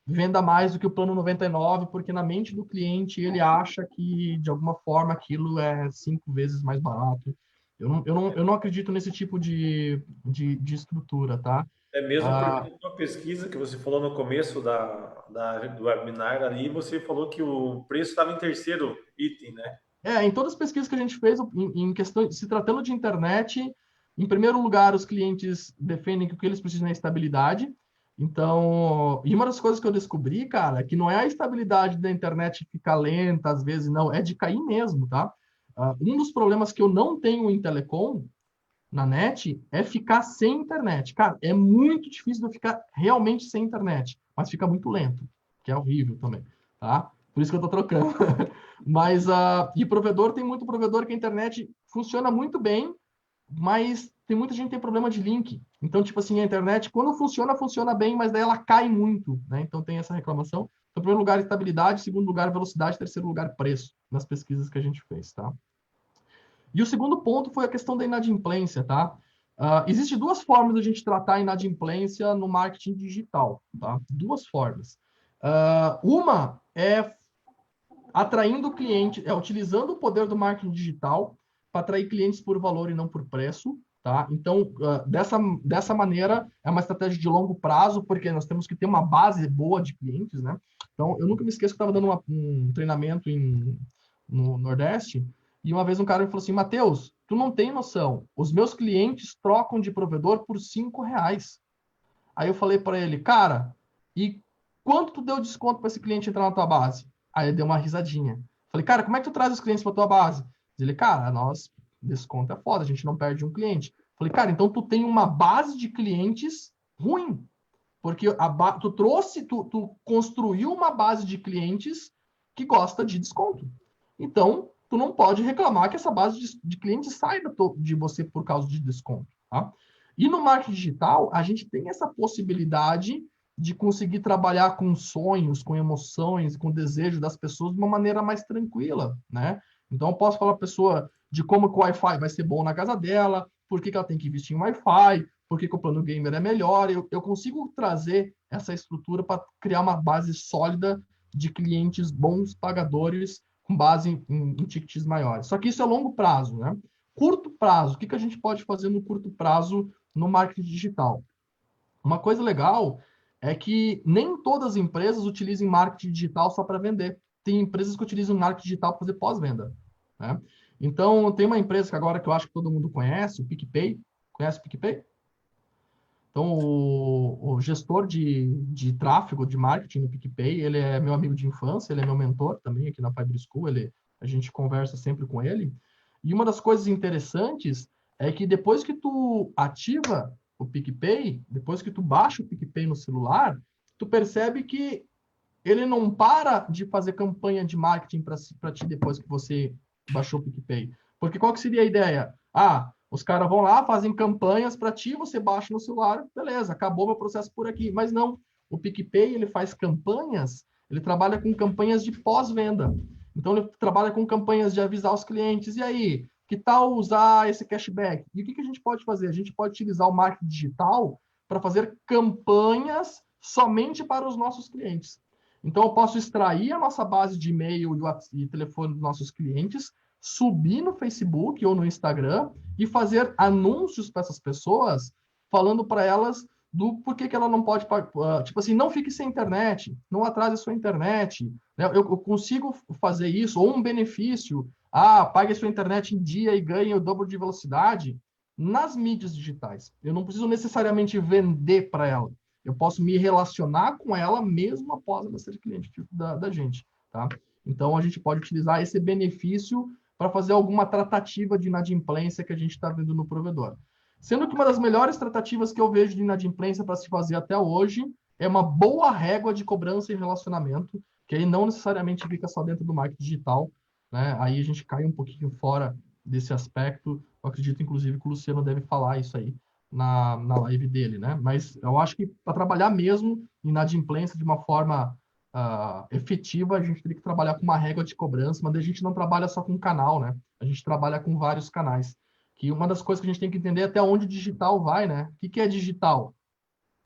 venda mais do que o plano 99, porque na mente do cliente ele acha que, de alguma forma, aquilo é 5 vezes mais barato. Eu não acredito nesse tipo de estrutura, tá? É mesmo porque Ah, na sua pesquisa que você falou no começo do webinar ali, você falou que o preço estava em terceiro item, né? em todas as pesquisas que a gente fez, em questão, se tratando de internet, em primeiro lugar, os clientes defendem que o que eles precisam é estabilidade. Então, e uma das coisas que eu descobri, cara, é que não é a estabilidade da internet ficar lenta, às vezes, não, é de cair mesmo, tá? Um dos problemas que eu não tenho em telecom, na net, é ficar sem internet. Cara, é muito difícil de eu ficar realmente sem internet, mas fica muito lento, que é horrível também, tá? Por isso que eu tô trocando. Mas, e provedor, tem muito provedor que a internet funciona muito bem, mas tem muita gente que tem problema de link. Então, tipo assim, a internet, quando funciona, funciona bem, mas daí ela cai muito, né? Então tem essa reclamação. Então, primeiro lugar, estabilidade, segundo lugar, velocidade, terceiro lugar, preço, nas pesquisas que a gente fez, tá? E o segundo ponto foi a questão da inadimplência, tá? Existem duas formas de a gente tratar a inadimplência no marketing digital, tá? Duas formas. Uma é atraindo cliente, utilizando o poder do marketing digital para atrair clientes por valor e não por preço, tá? Então, dessa maneira, é uma estratégia de longo prazo, porque nós temos que ter uma base boa de clientes, né? Então, eu nunca me esqueço que eu estava dando um treinamento no Nordeste, e uma vez um cara me falou assim, Matheus, tu não tem noção, os meus clientes trocam de provedor por R$ 5. Aí eu falei para ele, cara, e quanto tu deu desconto para esse cliente entrar na tua base? Aí ele deu uma risadinha. Falei, cara, como é que tu traz os clientes para tua base? Ele, cara, desconto é foda, a gente não perde um cliente. Falei, cara, então tu tem uma base de clientes ruim, porque tu construiu uma base de clientes que gosta de desconto. Então, tu não pode reclamar que essa base de clientes sai de você por causa de desconto, tá? E no marketing digital, a gente tem essa possibilidade de conseguir trabalhar com sonhos, com emoções, com desejo das pessoas de uma maneira mais tranquila, né? Então, eu posso falar para a pessoa de como que o Wi-Fi vai ser bom na casa dela, por que ela tem que investir em Wi-Fi, por que o plano gamer é melhor. Eu consigo trazer essa estrutura para criar uma base sólida de clientes bons pagadores com base em tickets maiores. Só que isso é longo prazo, né? Curto prazo, o que a gente pode fazer no curto prazo no marketing digital? Uma coisa legal é que nem todas as empresas utilizam marketing digital só para vender. Tem empresas que utilizam marketing digital para fazer pós-venda, né? Então, tem uma empresa que agora que eu acho que todo mundo conhece, o PicPay. Conhece o PicPay? Então, o gestor de tráfego, de marketing no PicPay, ele é meu amigo de infância, ele é meu mentor também aqui na Fiber School, a gente conversa sempre com ele. E uma das coisas interessantes é que depois que tu ativa o PicPay, depois que tu baixa o PicPay no celular, tu percebe que ele não para de fazer campanha de marketing para ti depois que você baixou o PicPay. Porque qual que seria a ideia? Os caras vão lá, fazem campanhas para ti, você baixa no celular, beleza, acabou meu processo por aqui. Mas não, o PicPay, ele faz campanhas, ele trabalha com campanhas de pós-venda. Então, ele trabalha com campanhas de avisar os clientes. E aí, que tal usar esse cashback? E o que a gente pode fazer? A gente pode utilizar o marketing digital para fazer campanhas somente para os nossos clientes. Então, eu posso extrair a nossa base de e-mail e telefone dos nossos clientes, subir no Facebook ou no Instagram e fazer anúncios para essas pessoas, falando para elas do porquê que ela não pode, tipo assim, não fique sem internet, não atrase a sua internet, né? Eu consigo fazer isso, ou um benefício, pague a sua internet em dia e ganhe o dobro de velocidade nas mídias digitais. Eu não preciso necessariamente vender para ela. Eu posso me relacionar com ela mesmo após ela ser cliente da gente, tá? Então, a gente pode utilizar esse benefício para fazer alguma tratativa de inadimplência que a gente está vendo no provedor. Sendo que uma das melhores tratativas que eu vejo de inadimplência para se fazer até hoje é uma boa régua de cobrança e relacionamento, que aí não necessariamente fica só dentro do marketing digital, né? Aí a gente cai um pouquinho fora desse aspecto. Eu acredito, inclusive, que o Luciano deve falar isso aí na live dele, né? Mas eu acho que para trabalhar mesmo inadimplência de uma forma efetiva, a gente teria que trabalhar com uma régua de cobrança, mas a gente não trabalha só com um canal, né? A gente trabalha com vários canais. Que uma das coisas que a gente tem que entender é até onde o digital vai, né? O que é digital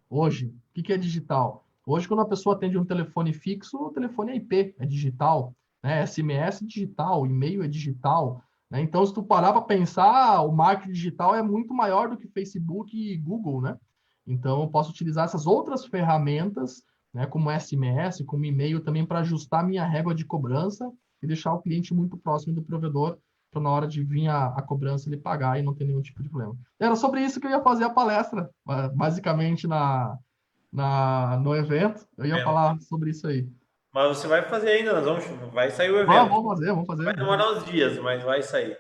hoje? O que é digital? Hoje, quando a pessoa atende um telefone fixo, o telefone é IP, é digital, né? SMS é digital, e-mail é digital, né? Então, se tu parar para pensar, o marketing digital é muito maior do que Facebook e Google, né? Então, eu posso utilizar essas outras ferramentas, né, como SMS, como e-mail, também para ajustar a minha régua de cobrança e deixar o cliente muito próximo do provedor, para na hora de vir a cobrança ele pagar e não ter nenhum tipo de problema. Era sobre isso que eu ia fazer a palestra, basicamente no evento. Eu ia falar sobre isso aí. Mas você vai fazer ainda, vai sair o evento. Vamos fazer. Vai demorar uns dias, mas vai sair.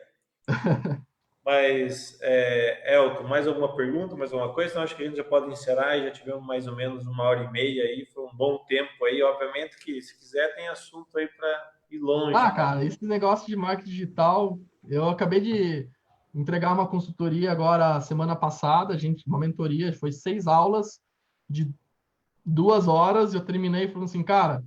Mas, Elton, mais alguma pergunta, mais alguma coisa? Então, acho que a gente já pode encerrar e já tivemos mais ou menos 1h30 aí, foi um bom tempo aí. Obviamente que, se quiser, tem assunto aí para ir longe. Cara, esse negócio de marketing digital, eu acabei de entregar uma consultoria agora, semana passada, uma mentoria, foi 6 aulas de 2 horas, eu terminei falando assim, cara,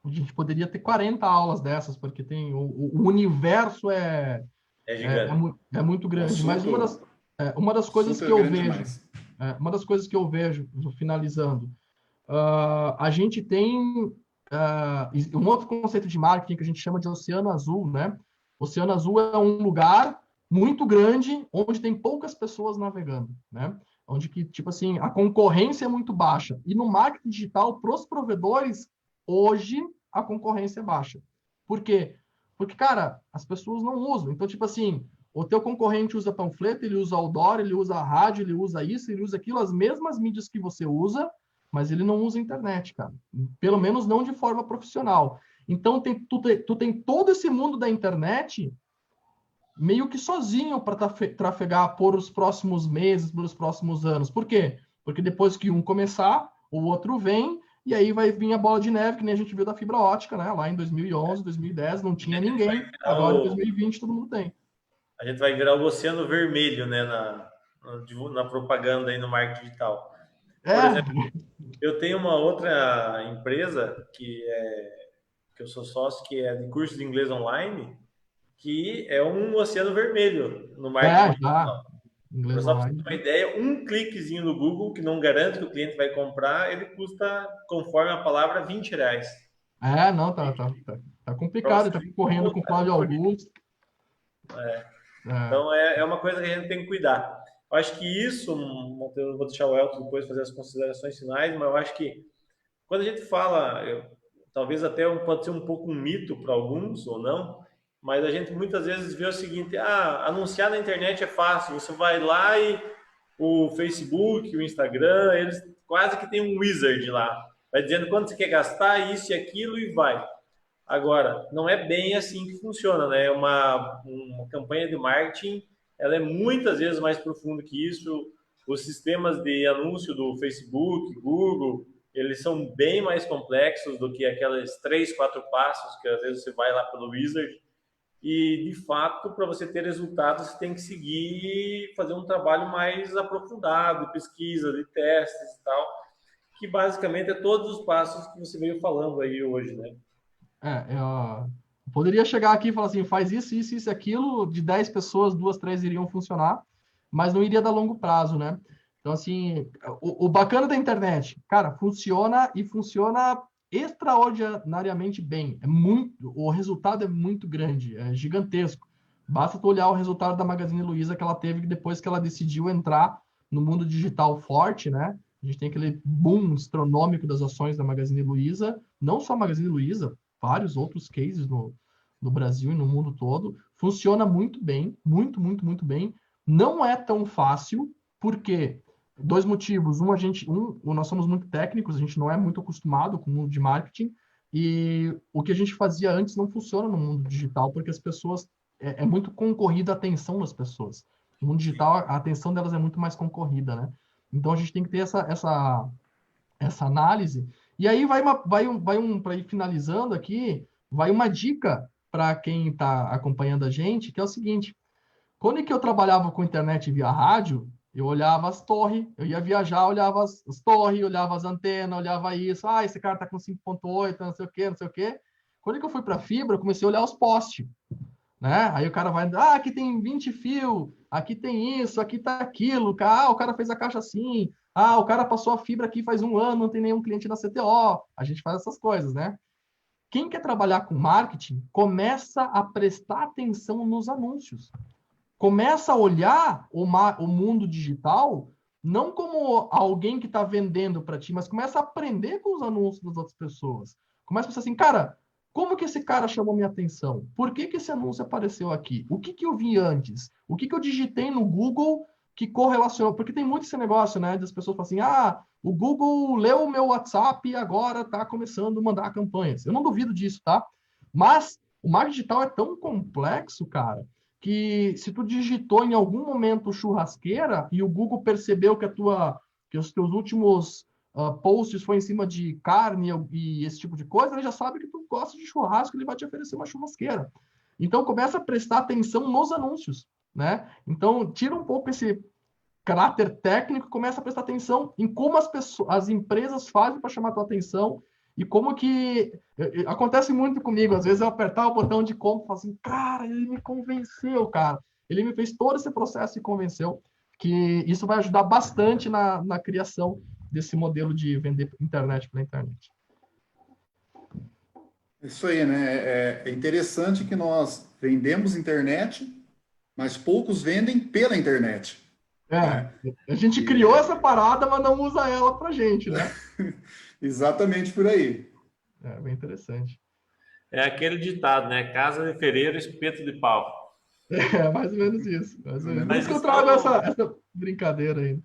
A gente poderia ter 40 aulas dessas, porque tem o universo É gigante. é muito grande. Mas uma das coisas que super eu grande vejo, demais. uma das coisas que eu vejo, finalizando, a gente tem um outro conceito de marketing que a gente chama de oceano azul, né? Oceano azul é um lugar muito grande onde tem poucas pessoas navegando, né? Onde que, tipo assim, a concorrência é muito baixa. E no marketing digital, para os provedores, hoje a concorrência é baixa. Por quê? Porque, cara, as pessoas não usam. Então, tipo assim, o teu concorrente usa panfleto, ele usa outdoor, ele usa rádio, ele usa isso, ele usa aquilo, as mesmas mídias que você usa, mas ele não usa internet, cara. Pelo menos não de forma profissional. Então, tu tem todo esse mundo da internet meio que sozinho para trafegar por os próximos meses, por os próximos anos. Por quê? Porque depois que um começar, o outro vem, e aí vai vir a bola de neve, que nem a gente viu da fibra ótica, né? Lá em 2011, 2010, não tinha ninguém. Agora, em 2020, todo mundo tem. A gente vai virar o oceano vermelho, né, na propaganda aí no marketing digital. Por É, exemplo, eu tenho uma outra empresa que eu sou sócio, que é de cursos de inglês online, que é um oceano vermelho no marketing já. digital. Para Inglês só pra você ter online. uma ideia, um cliquezinho no Google, que não garante que o cliente vai comprar, ele custa, conforme a palavra, R$ 20. Não, tá Para complicado, você tá ver concorrendo como com o tá Cláudio concorrido. Augusto. É, Então, é uma coisa que a gente tem que cuidar. Eu acho que isso, eu vou deixar o Elton depois fazer as considerações finais, mas eu acho que quando a gente fala, talvez até pode ser um pouco um mito para alguns ou não, mas a gente muitas vezes vê o seguinte: anunciar na internet é fácil, você vai lá e o Facebook, o Instagram, eles quase que tem um wizard lá, vai dizendo quanto você quer gastar, isso e aquilo e vai. Agora, não é bem assim que funciona, né? Uma campanha de marketing, ela é muitas vezes mais profunda que isso. Os sistemas de anúncio do Facebook, Google, eles são bem mais complexos do que aqueles 3, 4 passos que às vezes você vai lá pelo Wizard. E, de fato, para você ter resultados, você tem que seguir, fazer um trabalho mais aprofundado, de pesquisa, de testes e tal, que basicamente é todos os passos que você veio falando aí hoje, né? eu poderia chegar aqui e falar assim, faz isso, isso, isso, aquilo, de 10 pessoas, 2, 3 iriam funcionar, mas não iria dar longo prazo, né? Então, assim, o bacana da internet, cara, funciona e funciona extraordinariamente bem. O resultado é muito grande, é gigantesco. Basta tu olhar o resultado da Magazine Luiza que ela teve depois que ela decidiu entrar no mundo digital forte, né? A gente tem aquele boom astronômico das ações da Magazine Luiza, não só a Magazine Luiza, vários outros cases no Brasil e no mundo todo. Funciona muito bem, muito, muito, muito bem. Não é tão fácil, porque dois motivos. Nós somos muito técnicos, a gente não é muito acostumado com o mundo de marketing, e o que a gente fazia antes não funciona no mundo digital, porque as pessoas é muito concorrida a atenção das pessoas. No mundo digital, a atenção delas é muito mais concorrida, né? Então a gente tem que ter essa análise. E aí para ir finalizando aqui, vai uma dica para quem está acompanhando a gente, que é o seguinte: quando é que eu trabalhava com internet via rádio, eu olhava as torres, eu ia viajar, olhava as torres, olhava as antenas, olhava isso, esse cara tá com 5.8, não sei o quê, não sei o quê. Quando é que eu fui para fibra, eu comecei a olhar os postes, né? Aí o cara vai, aqui tem 20 fios, aqui tem isso, aqui tá aquilo, o cara fez a caixa assim, o cara passou a fibra aqui faz um ano, não tem nenhum cliente na CTO. A gente faz essas coisas, né? Quem quer trabalhar com marketing, começa a prestar atenção nos anúncios. Começa a olhar o mundo digital não como alguém que está vendendo para ti, mas começa a aprender com os anúncios das outras pessoas. Começa a pensar assim, cara, como que esse cara chamou minha atenção? Por que esse anúncio apareceu aqui? O que eu vi antes? O que eu digitei no Google que correlacionou? Porque tem muito esse negócio, né? Das pessoas falam assim, o Google leu o meu WhatsApp e agora está começando a mandar campanhas. Eu não duvido disso, tá? Mas o marketing digital é tão complexo, cara, que se tu digitou em algum momento churrasqueira e o Google percebeu que os teus últimos posts foi em cima de carne e esse tipo de coisa, ele já sabe que tu gosta de churrasco, ele vai te oferecer uma churrasqueira. Então começa a prestar atenção nos anúncios, né? Então tira um pouco esse caráter técnico e começa a prestar atenção em como as empresas fazem para chamar a tua atenção E como que acontece muito comigo, às vezes eu apertar o botão de compra e falo assim, cara, ele me convenceu, cara. Ele me fez todo esse processo e convenceu que isso vai ajudar bastante na criação desse modelo de vender internet pela internet. Isso aí, né? É interessante que nós vendemos internet, mas poucos vendem pela internet, É, né? a gente criou essa parada, mas não usa ela pra gente, né? Exatamente por aí. É bem interessante. É aquele ditado, né? Casa de ferreiro, espeto de pau. É mais ou menos isso. Mais ou menos. Por Mas isso que eu trago então, essa brincadeira aí.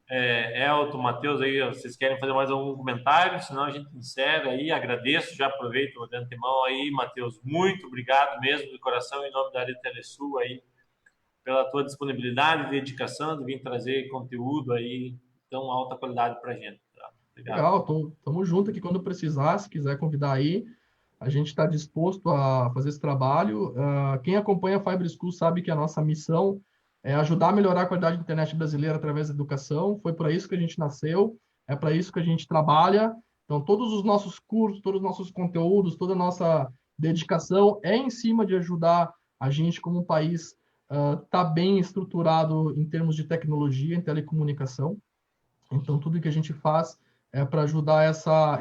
Elton, Matheus, aí, vocês querem fazer mais algum comentário? Senão a gente encerra aí. Agradeço, já aproveito de antemão aí, Matheus. Muito obrigado mesmo, de coração, em nome da Área Telesul aí, pela tua disponibilidade e dedicação de vir trazer conteúdo aí tão alta qualidade para a gente. Tá? Obrigado. Legal, tamo junto aqui quando precisar, se quiser convidar aí, a gente está disposto a fazer esse trabalho. Quem acompanha a Fiber School sabe que a nossa missão é ajudar a melhorar a qualidade da internet brasileira através da educação. Foi para isso que a gente nasceu, é para isso que a gente trabalha. Então, todos os nossos cursos, todos os nossos conteúdos, toda a nossa dedicação é em cima de ajudar a gente como um país tá bem estruturado em termos de tecnologia, em telecomunicação. Então, tudo que a gente faz é para ajudar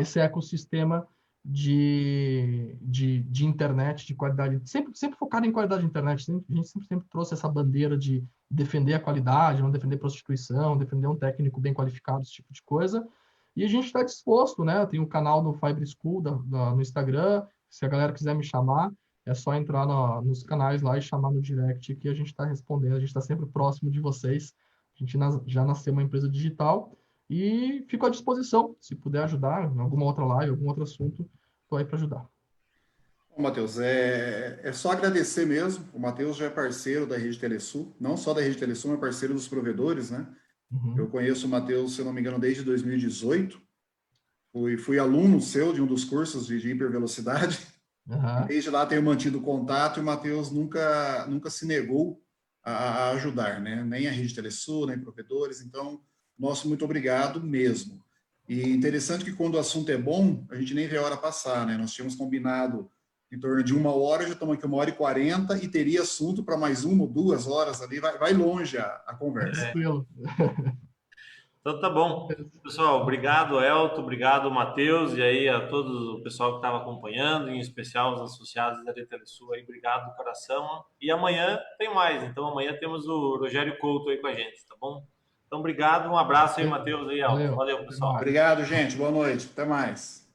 esse ecossistema de internet, de qualidade, sempre focado em qualidade de internet. A gente sempre trouxe essa bandeira de defender a qualidade, não defender prostituição, defender um técnico bem qualificado, esse tipo de coisa. E a gente está disposto, né? Tem um canal do Fiber School no Instagram, se a galera quiser me chamar, é só entrar nos canais lá e chamar no direct que a gente está respondendo, a gente está sempre próximo de vocês. A gente já nasceu uma empresa digital e fico à disposição, se puder ajudar em alguma outra live, algum outro assunto, estou aí para ajudar. Bom, Matheus, é só agradecer mesmo. O Matheus já é parceiro da Rede Telesul, não só da Rede Telesul, mas parceiro dos provedores, né? Eu conheço o Matheus, se eu não me engano, desde 2018. Fui aluno seu de um dos cursos de hipervelocidade. E desde lá tenho mantido contato e o Matheus nunca se negou a ajudar, né? Nem a Rede Telesul, nem provedores. Então, nosso muito obrigado mesmo. E interessante que quando o assunto é bom, a gente nem vê a hora passar, né? Nós tínhamos combinado em torno de 1 hora, já estamos aqui 1h40 e teria assunto para mais 1 ou 2 horas ali. Vai longe a conversa. Então tá bom. Pessoal, obrigado, Elton, obrigado, Matheus, e aí a todo o pessoal que estava acompanhando, em especial os associados da Telesul aí, obrigado do coração. E amanhã tem mais, então amanhã temos o Rogério Couto aí com a gente, tá bom? Então obrigado, um abraço aí, Matheus, aí, Elton. Valeu, pessoal. Obrigado, gente. Boa noite. Até mais.